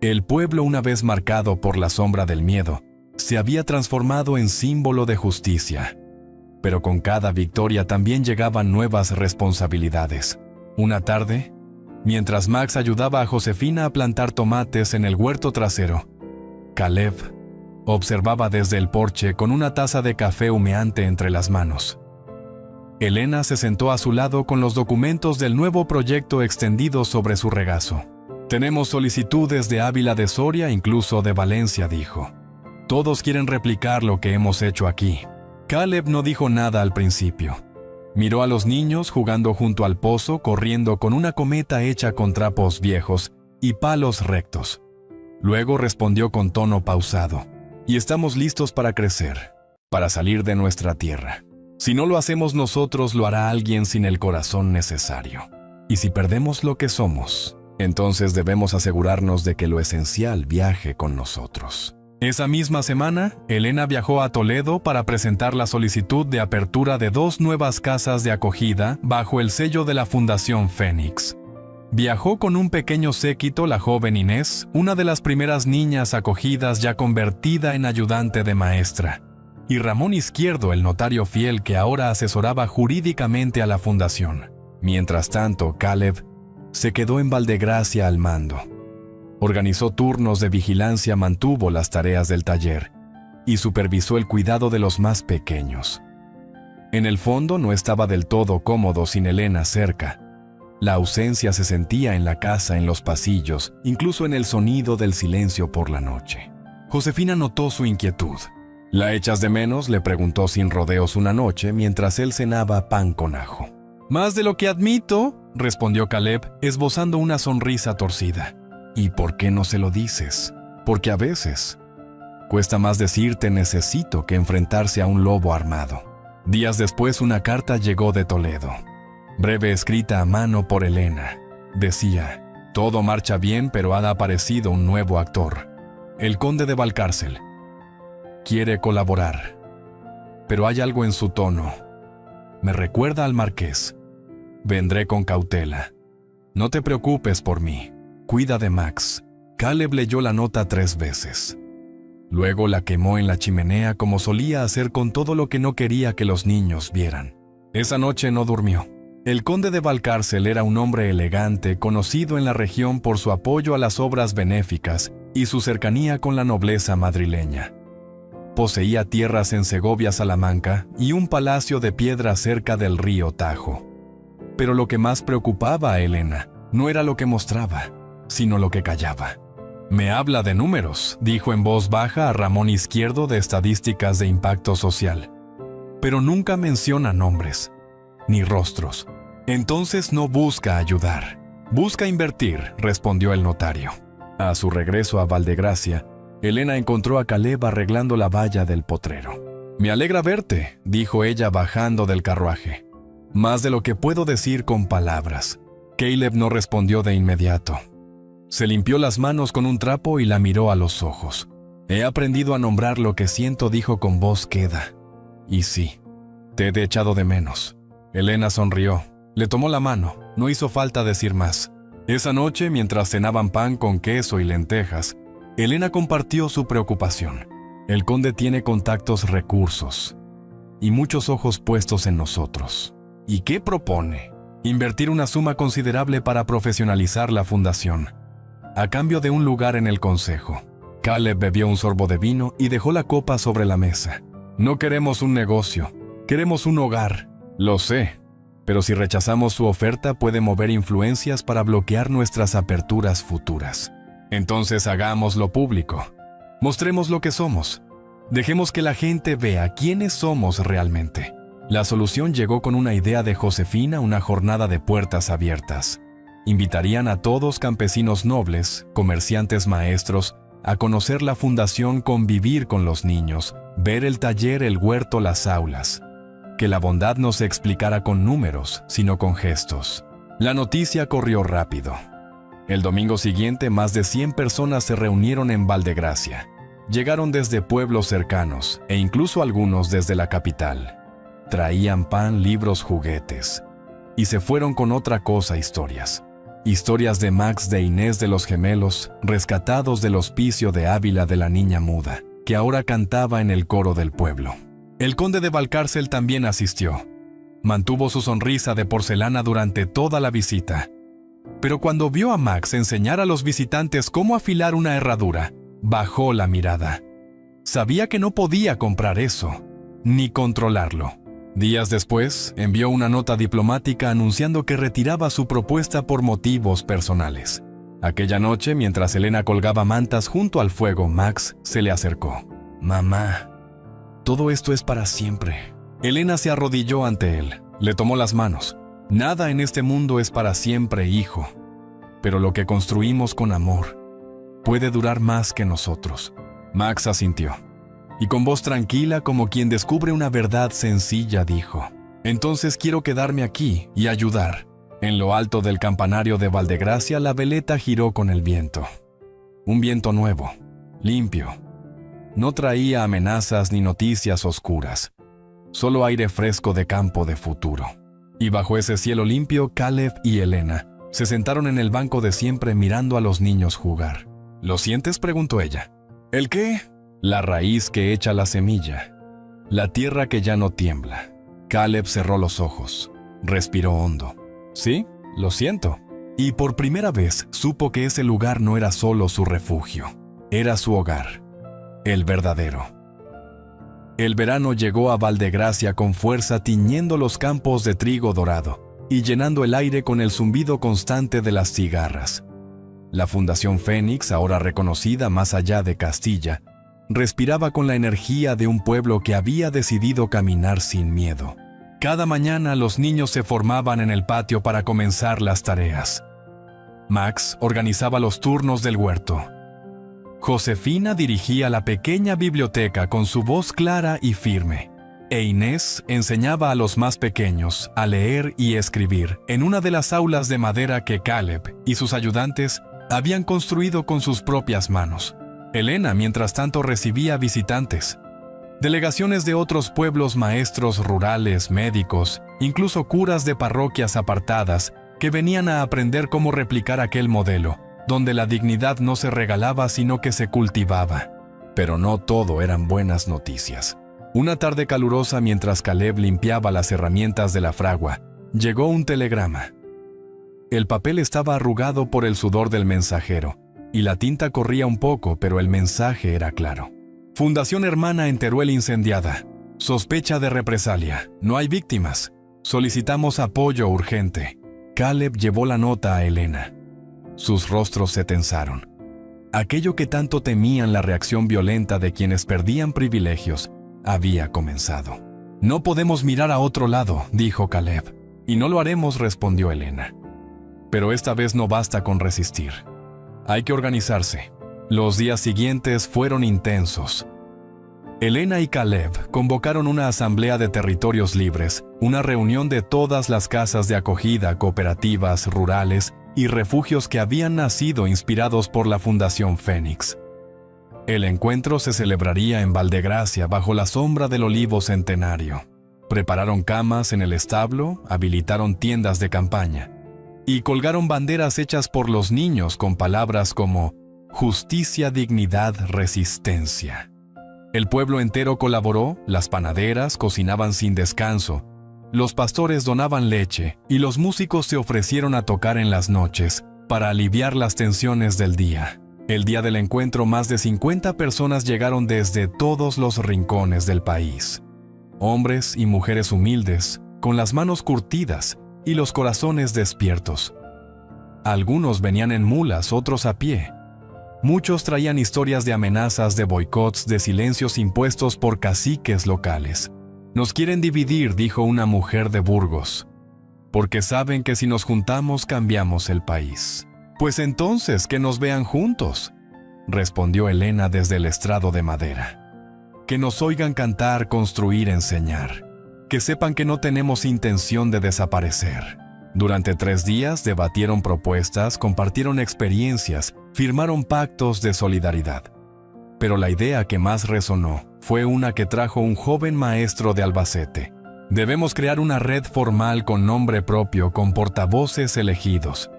El pueblo, una vez marcado por la sombra del miedo, se había transformado en símbolo de justicia. Pero con cada victoria también llegaban nuevas responsabilidades. Una tarde, mientras Max ayudaba a Josefina a plantar tomates en el huerto trasero, Caleb observaba desde el porche con una taza de café humeante entre las manos. Elena se sentó a su lado con los documentos del nuevo proyecto extendidos sobre su regazo. «Tenemos solicitudes de Ávila de Soria, incluso de Valencia», dijo. «Todos quieren replicar lo que hemos hecho aquí». Caleb no dijo nada al principio. Miró a los niños jugando junto al pozo, corriendo con una cometa hecha con trapos viejos y palos rectos. Luego respondió con tono pausado. «Y estamos listos para crecer, para salir de nuestra tierra. Si no lo hacemos nosotros, lo hará alguien sin el corazón necesario. Y si perdemos lo que somos, entonces debemos asegurarnos de que lo esencial viaje con nosotros». Esa misma semana, Elena viajó a Toledo para presentar la solicitud de apertura de 2 nuevas casas de acogida bajo el sello de la Fundación Fénix. Viajó con un pequeño séquito la joven Inés, una de las primeras niñas acogidas ya convertida en ayudante de maestra, y Ramón Izquierdo, el notario fiel que ahora asesoraba jurídicamente a la fundación. Mientras tanto, Caleb se quedó en Valdegracia al mando. Organizó turnos de vigilancia, mantuvo las tareas del taller y supervisó el cuidado de los más pequeños. En el fondo no estaba del todo cómodo sin Elena cerca. La ausencia se sentía en la casa, en los pasillos, incluso en el sonido del silencio por la noche. Josefina notó su inquietud. «¿La echas de menos?», le preguntó sin rodeos una noche mientras él cenaba pan con ajo. «Más de lo que admito», respondió Caleb, esbozando una sonrisa torcida. «¿Y por qué no se lo dices? Porque a veces cuesta más decirte necesito que enfrentarse a un lobo armado». Días después una carta llegó de Toledo, breve, escrita a mano por Elena. Decía: «Todo marcha bien, pero ha aparecido un nuevo actor. El conde de Valcárcel. Quiere colaborar. Pero hay algo en su tono. Me recuerda al marqués. Vendré con cautela. No te preocupes por mí. Cuida de Max». Caleb leyó la nota 3 veces. Luego la quemó en la chimenea como solía hacer con todo lo que no quería que los niños vieran. Esa noche no durmió. El conde de Valcárcel era un hombre elegante, conocido en la región por su apoyo a las obras benéficas y su cercanía con la nobleza madrileña. Poseía tierras en Segovia, Salamanca y un palacio de piedra cerca del río Tajo. Pero lo que más preocupaba a Elena no era lo que mostraba, sino lo que callaba. «Me habla de números», dijo en voz baja a Ramón Izquierdo de Estadísticas de Impacto Social. «Pero nunca menciona nombres, ni rostros. Entonces no busca ayudar, busca invertir», respondió el notario. A su regreso a Valdegracia, Helena encontró a Caleb arreglando la valla del potrero. «Me alegra verte», dijo ella bajando del carruaje. «Más de lo que puedo decir con palabras». Caleb no respondió de inmediato. Se limpió las manos con un trapo y la miró a los ojos. «He aprendido a nombrar lo que siento», dijo con voz queda. «Y sí, te he echado de menos». Helena sonrió. Le tomó la mano. No hizo falta decir más. Esa noche, mientras cenaban pan con queso y lentejas, Helena compartió su preocupación. El conde tiene contactos, recursos y muchos ojos puestos en nosotros. ¿Y qué propone? Invertir una suma considerable para profesionalizar la fundación, a cambio de un lugar en el consejo. Caleb bebió un sorbo de vino y dejó la copa sobre la mesa. «No queremos un negocio, queremos un hogar». «Lo sé, pero si rechazamos su oferta puede mover influencias para bloquear nuestras aperturas futuras. Entonces hagámoslo público. Mostremos lo que somos. Dejemos que la gente vea quiénes somos realmente». La solución llegó con una idea de Josefina, una jornada de puertas abiertas. Invitarían a todos, campesinos nobles, comerciantes, maestros, a conocer la fundación, convivir con los niños, ver el taller, el huerto, las aulas. Que la bondad no se explicara con números, sino con gestos. La noticia corrió rápido. El domingo siguiente, más de 100 personas se reunieron en Valdegracia. Llegaron desde pueblos cercanos, e incluso algunos desde la capital. Traían pan, libros, juguetes. Y se fueron con otra cosa: historias. Historias de Max, de Inés, de los gemelos, rescatados del hospicio de Ávila, de la niña muda, que ahora cantaba en el coro del pueblo. El conde de Valcárcel también asistió. Mantuvo su sonrisa de porcelana durante toda la visita. Pero cuando vio a Max enseñar a los visitantes cómo afilar una herradura, bajó la mirada. Sabía que no podía comprar eso, ni controlarlo. Días después, envió una nota diplomática anunciando que retiraba su propuesta por motivos personales. Aquella noche, mientras Helena colgaba mantas junto al fuego, Max se le acercó. «Mamá, todo esto es para siempre». Helena se arrodilló ante él. Le tomó las manos. «Nada en este mundo es para siempre, hijo. Pero lo que construimos con amor puede durar más que nosotros». Max asintió. Y con voz tranquila, como quien descubre una verdad sencilla, dijo: «Entonces quiero quedarme aquí y ayudar». En lo alto del campanario de Valdegracia, la veleta giró con el viento. Un viento nuevo, limpio. No traía amenazas ni noticias oscuras. Solo aire fresco de campo de futuro. Y bajo ese cielo limpio, Caleb y Helena se sentaron en el banco de siempre mirando a los niños jugar. «¿Lo sientes?», preguntó ella. «¿El qué?». «La raíz que echa la semilla. La tierra que ya no tiembla». Caleb cerró los ojos. Respiró hondo. «Sí, lo siento». Y por primera vez supo que ese lugar no era solo su refugio. Era su hogar. El verdadero. El verano llegó a Valdegracia con fuerza, tiñendo los campos de trigo dorado y llenando el aire con el zumbido constante de las cigarras. La Fundación Fénix, ahora reconocida más allá de Castilla, respiraba con la energía de un pueblo que había decidido caminar sin miedo. Cada mañana los niños se formaban en el patio para comenzar las tareas. Max organizaba los turnos del huerto. Josefina dirigía la pequeña biblioteca con su voz clara y firme. E Inés enseñaba a los más pequeños a leer y escribir en una de las aulas de madera que Caleb y sus ayudantes habían construido con sus propias manos. Helena, mientras tanto, recibía visitantes. Delegaciones de otros pueblos, maestros rurales, médicos, incluso curas de parroquias apartadas, que venían a aprender cómo replicar aquel modelo, donde la dignidad no se regalaba sino que se cultivaba. Pero no todo eran buenas noticias. Una tarde calurosa, mientras Caleb limpiaba las herramientas de la fragua, llegó un telegrama. El papel estaba arrugado por el sudor del mensajero, y la tinta corría un poco, pero el mensaje era claro. Fundación Hermana en Teruel incendiada. Sospecha de represalia. No hay víctimas. Solicitamos apoyo urgente. Caleb llevó la nota a Helena. Sus rostros se tensaron. Aquello que tanto temían, la reacción violenta de quienes perdían privilegios, había comenzado. «No podemos mirar a otro lado», dijo Caleb. «Y no lo haremos», respondió Helena. «Pero esta vez no basta con resistir. Hay que organizarse. Los días siguientes fueron intensos. Helena y Caleb convocaron una asamblea de territorios libres, una reunión de todas las casas de acogida, cooperativas, rurales y refugios que habían nacido inspirados por la Fundación Fénix. El encuentro se celebraría en Valdegracia bajo la sombra del olivo centenario. Prepararon camas en el establo, habilitaron tiendas de campaña y colgaron banderas hechas por los niños con palabras como justicia, dignidad, resistencia. El pueblo entero colaboró, las panaderas cocinaban sin descanso, los pastores donaban leche y los músicos se ofrecieron a tocar en las noches para aliviar las tensiones del día. El día del encuentro, más de 50 personas llegaron desde todos los rincones del país. Hombres y mujeres humildes, con las manos curtidas y los corazones despiertos. Algunos venían en mulas, otros a pie. Muchos traían historias de amenazas, de boicots, de silencios impuestos por caciques locales. Nos quieren dividir, dijo una mujer de Burgos, porque saben que si nos juntamos cambiamos el país. Pues entonces, que nos vean juntos, respondió Helena desde el estrado de madera. Que nos oigan cantar, construir, enseñar. Que sepan que no tenemos intención de desaparecer. Durante 3 días debatieron propuestas, compartieron experiencias, firmaron pactos de solidaridad. Pero la idea que más resonó fue una que trajo un joven maestro de Albacete. Debemos crear una red formal con nombre propio, con portavoces elegidos.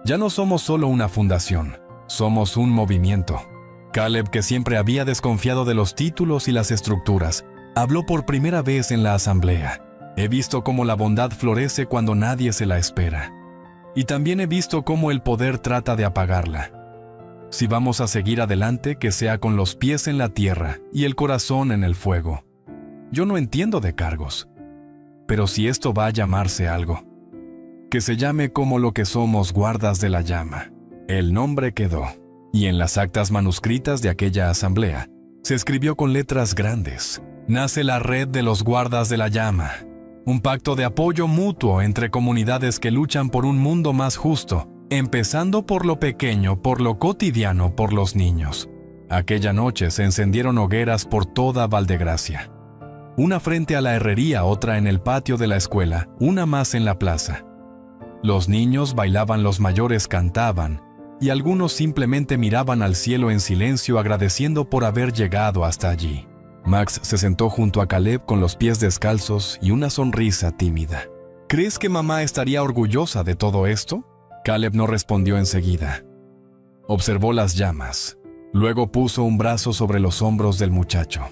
Ya no somos solo una fundación, somos un movimiento. Caleb, que siempre había desconfiado de los títulos y las estructuras, habló por primera vez en la asamblea. He visto cómo la bondad florece cuando nadie se la espera. Y también he visto cómo el poder trata de apagarla. Si vamos a seguir adelante, que sea con los pies en la tierra y el corazón en el fuego. Yo no entiendo de cargos, pero si esto va a llamarse algo, que se llame como lo que somos, guardas de la llama. El nombre quedó, y en las actas manuscritas de aquella asamblea se escribió con letras grandes: nace la red de los guardas de la llama, un pacto de apoyo mutuo entre comunidades que luchan por un mundo más justo, empezando por lo pequeño, por lo cotidiano, por los niños. Aquella noche se encendieron hogueras por toda Valdegracia. Una frente a la herrería, otra en el patio de la escuela, una más en la plaza. Los niños bailaban, los mayores cantaban, y algunos simplemente miraban al cielo en silencio, agradeciendo por haber llegado hasta allí. Max se sentó junto a Caleb con los pies descalzos y una sonrisa tímida. ¿Crees que mamá estaría orgullosa de todo esto? Caleb no respondió enseguida. Observó las llamas. Luego puso un brazo sobre los hombros del muchacho.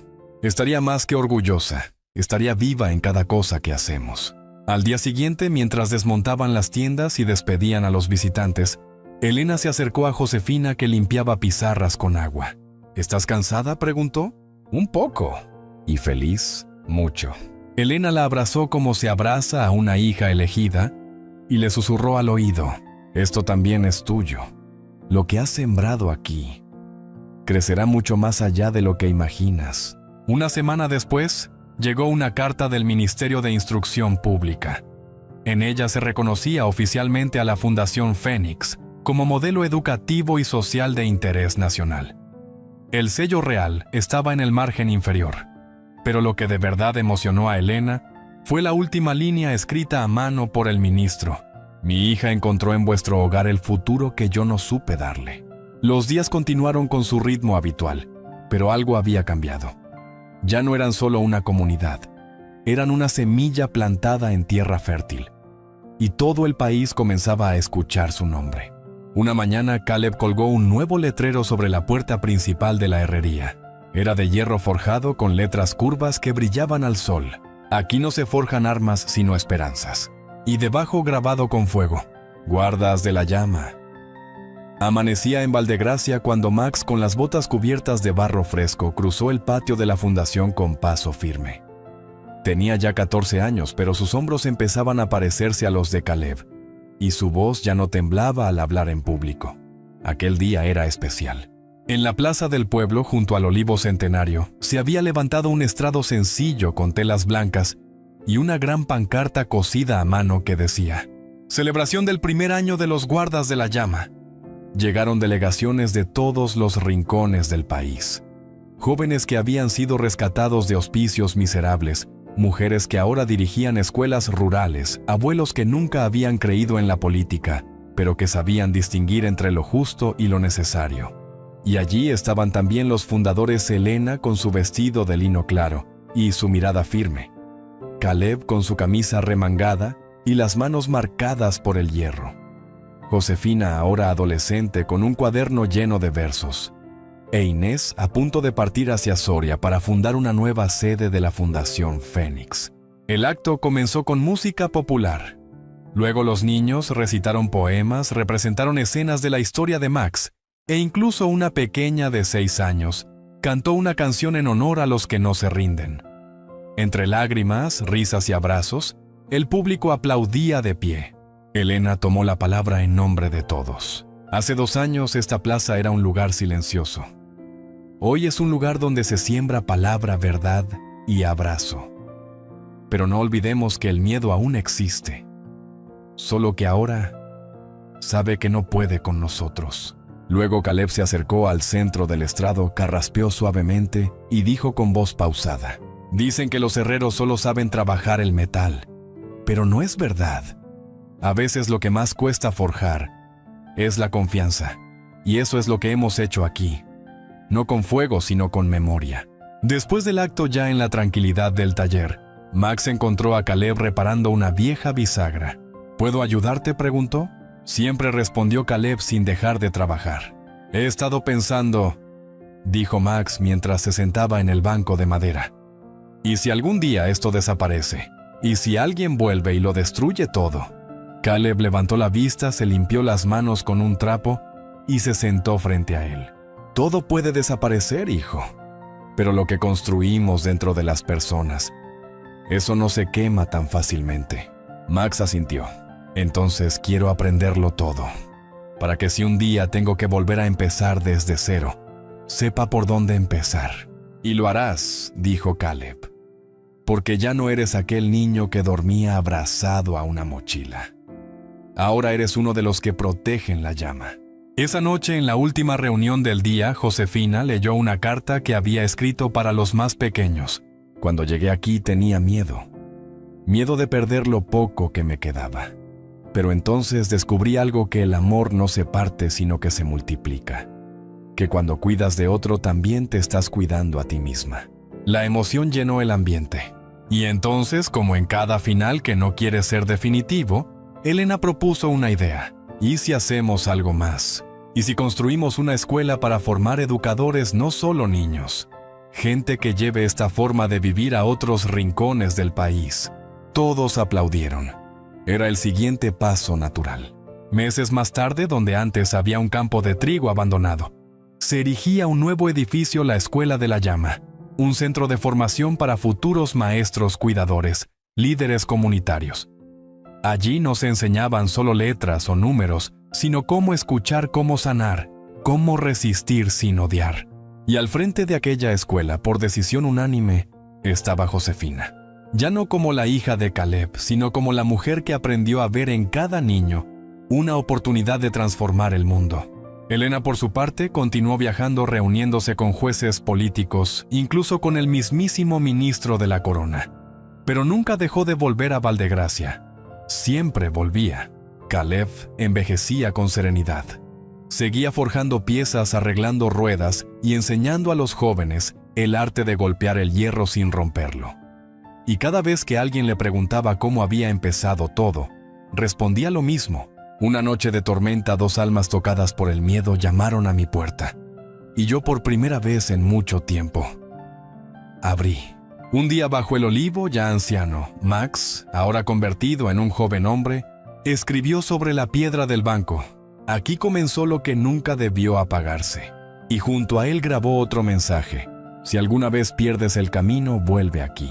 Estaría más que orgullosa. Estaría viva en cada cosa que hacemos. Al día siguiente, mientras desmontaban las tiendas y despedían a los visitantes, Helena se acercó a Josefina, que limpiaba pizarras con agua. ¿Estás cansada?, preguntó. Un poco. ¿Y feliz? Mucho. Helena la abrazó como se abraza a una hija elegida y le susurró al oído: esto también es tuyo. Lo que has sembrado aquí crecerá mucho más allá de lo que imaginas. Una semana después, llegó una carta del Ministerio de Instrucción Pública. En ella se reconocía oficialmente a la Fundación Fénix como modelo educativo y social de interés nacional. El sello real estaba en el margen inferior, pero lo que de verdad emocionó a Helena fue la última línea escrita a mano por el ministro: mi hija encontró en vuestro hogar el futuro que yo no supe darle. Los días continuaron con su ritmo habitual, pero algo había cambiado. Ya no eran solo una comunidad, eran una semilla plantada en tierra fértil, y todo el país comenzaba a escuchar su nombre. Una mañana, Caleb colgó un nuevo letrero sobre la puerta principal de la herrería. Era de hierro forjado con letras curvas que brillaban al sol. Aquí no se forjan armas sino esperanzas. Y debajo, grabado con fuego: guardas de la llama. Amanecía en Valdegracia cuando Max, con las botas cubiertas de barro fresco, cruzó el patio de la fundación con paso firme. Tenía ya 14 años, pero sus hombros empezaban a parecerse a los de Caleb, y su voz ya no temblaba al hablar en público. Aquel día era especial. En la plaza del pueblo, junto al olivo centenario, se había levantado un estrado sencillo con telas blancas y una gran pancarta cosida a mano que decía: celebración del primer año de los guardas de la llama. Llegaron delegaciones de todos los rincones del país. Jóvenes que habían sido rescatados de hospicios miserables, mujeres que ahora dirigían escuelas rurales, abuelos que nunca habían creído en la política, pero que sabían distinguir entre lo justo y lo necesario. Y allí estaban también los fundadores Helena con su vestido de lino claro y su mirada firme, Caleb con su camisa remangada y las manos marcadas por el hierro, Josefina ahora adolescente con un cuaderno lleno de versos, e Inés a punto de partir hacia Soria para fundar una nueva sede de la Fundación Fénix. El acto comenzó con música popular. Luego los niños recitaron poemas, representaron escenas de la historia de Max, e incluso una pequeña de 6 años cantó una canción en honor a los que no se rinden. Entre lágrimas, risas y abrazos, el público aplaudía de pie. Helena tomó la palabra en nombre de todos. Hace 2 años esta plaza era un lugar silencioso. Hoy es un lugar donde se siembra palabra, verdad y abrazo. Pero no olvidemos que el miedo aún existe. Solo que ahora sabe que no puede con nosotros. Luego Caleb se acercó al centro del estrado, carraspeó suavemente y dijo con voz pausada: Dicen que los herreros solo saben trabajar el metal, pero no es verdad. A veces lo que más cuesta forjar es la confianza, y eso es lo que hemos hecho aquí. No con fuego, sino con memoria. Después del acto, ya en la tranquilidad del taller, Max encontró a Caleb reparando una vieja bisagra. ¿Puedo ayudarte?, preguntó. Siempre respondió Caleb sin dejar de trabajar. He estado pensando, dijo Max mientras se sentaba en el banco de madera. ¿Y si algún día esto desaparece? ¿Y si alguien vuelve y lo destruye todo? Caleb levantó la vista, se limpió las manos con un trapo y se sentó frente a él. Todo puede desaparecer, hijo, pero lo que construimos dentro de las personas, eso no se quema tan fácilmente. Max asintió. Entonces quiero aprenderlo todo, para que si un día tengo que volver a empezar desde cero, sepa por dónde empezar. Y lo harás, dijo Caleb, porque ya no eres aquel niño que dormía abrazado a una mochila. Ahora eres uno de los que protegen la llama. Esa noche, en la última reunión del día, Josefina leyó una carta que había escrito para los más pequeños. Cuando llegué aquí tenía miedo de perder lo poco que me quedaba. Pero entonces descubrí algo: que el amor no se parte, sino que se multiplica. Que cuando cuidas de otro también te estás cuidando a ti misma. La emoción llenó el ambiente. Y entonces, como en cada final que no quiere ser definitivo, Helena propuso una idea. ¿Y si hacemos algo más? ¿Y si construimos una escuela para formar educadores, no solo niños? Gente que lleve esta forma de vivir a otros rincones del país. Todos aplaudieron. Era el siguiente paso natural. Meses más tarde, donde antes había un campo de trigo abandonado, se erigía un nuevo edificio, la Escuela de la Llama, un centro de formación para futuros maestros cuidadores, líderes comunitarios. Allí no se enseñaban solo letras o números, sino cómo escuchar, cómo sanar, cómo resistir sin odiar. Y al frente de aquella escuela, por decisión unánime, estaba Josefina. Ya no como la hija de Caleb, sino como la mujer que aprendió a ver en cada niño una oportunidad de transformar el mundo. Helena, por su parte, continuó viajando, reuniéndose con jueces políticos, incluso con el mismísimo ministro de la corona. Pero nunca dejó de volver a Valdegracia. Siempre volvía. Caleb envejecía con serenidad. Seguía forjando piezas, arreglando ruedas y enseñando a los jóvenes el arte de golpear el hierro sin romperlo. Y cada vez que alguien le preguntaba cómo había empezado todo, respondía lo mismo. Una noche de tormenta, 2 almas tocadas por el miedo llamaron a mi puerta. Y yo, por primera vez en mucho tiempo, abrí. Un día, bajo el olivo, ya anciano, Max, ahora convertido en un joven hombre, escribió sobre la piedra del banco: aquí comenzó lo que nunca debió apagarse. Y junto a él grabó otro mensaje: si alguna vez pierdes el camino, vuelve aquí.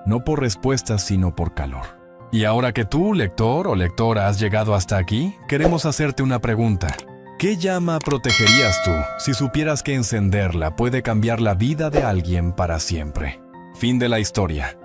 No por respuestas, sino por calor. Y ahora que tú, lector o lectora, has llegado hasta aquí, queremos hacerte una pregunta. ¿Qué llama protegerías tú si supieras que encenderla puede cambiar la vida de alguien para siempre? Fin de la historia.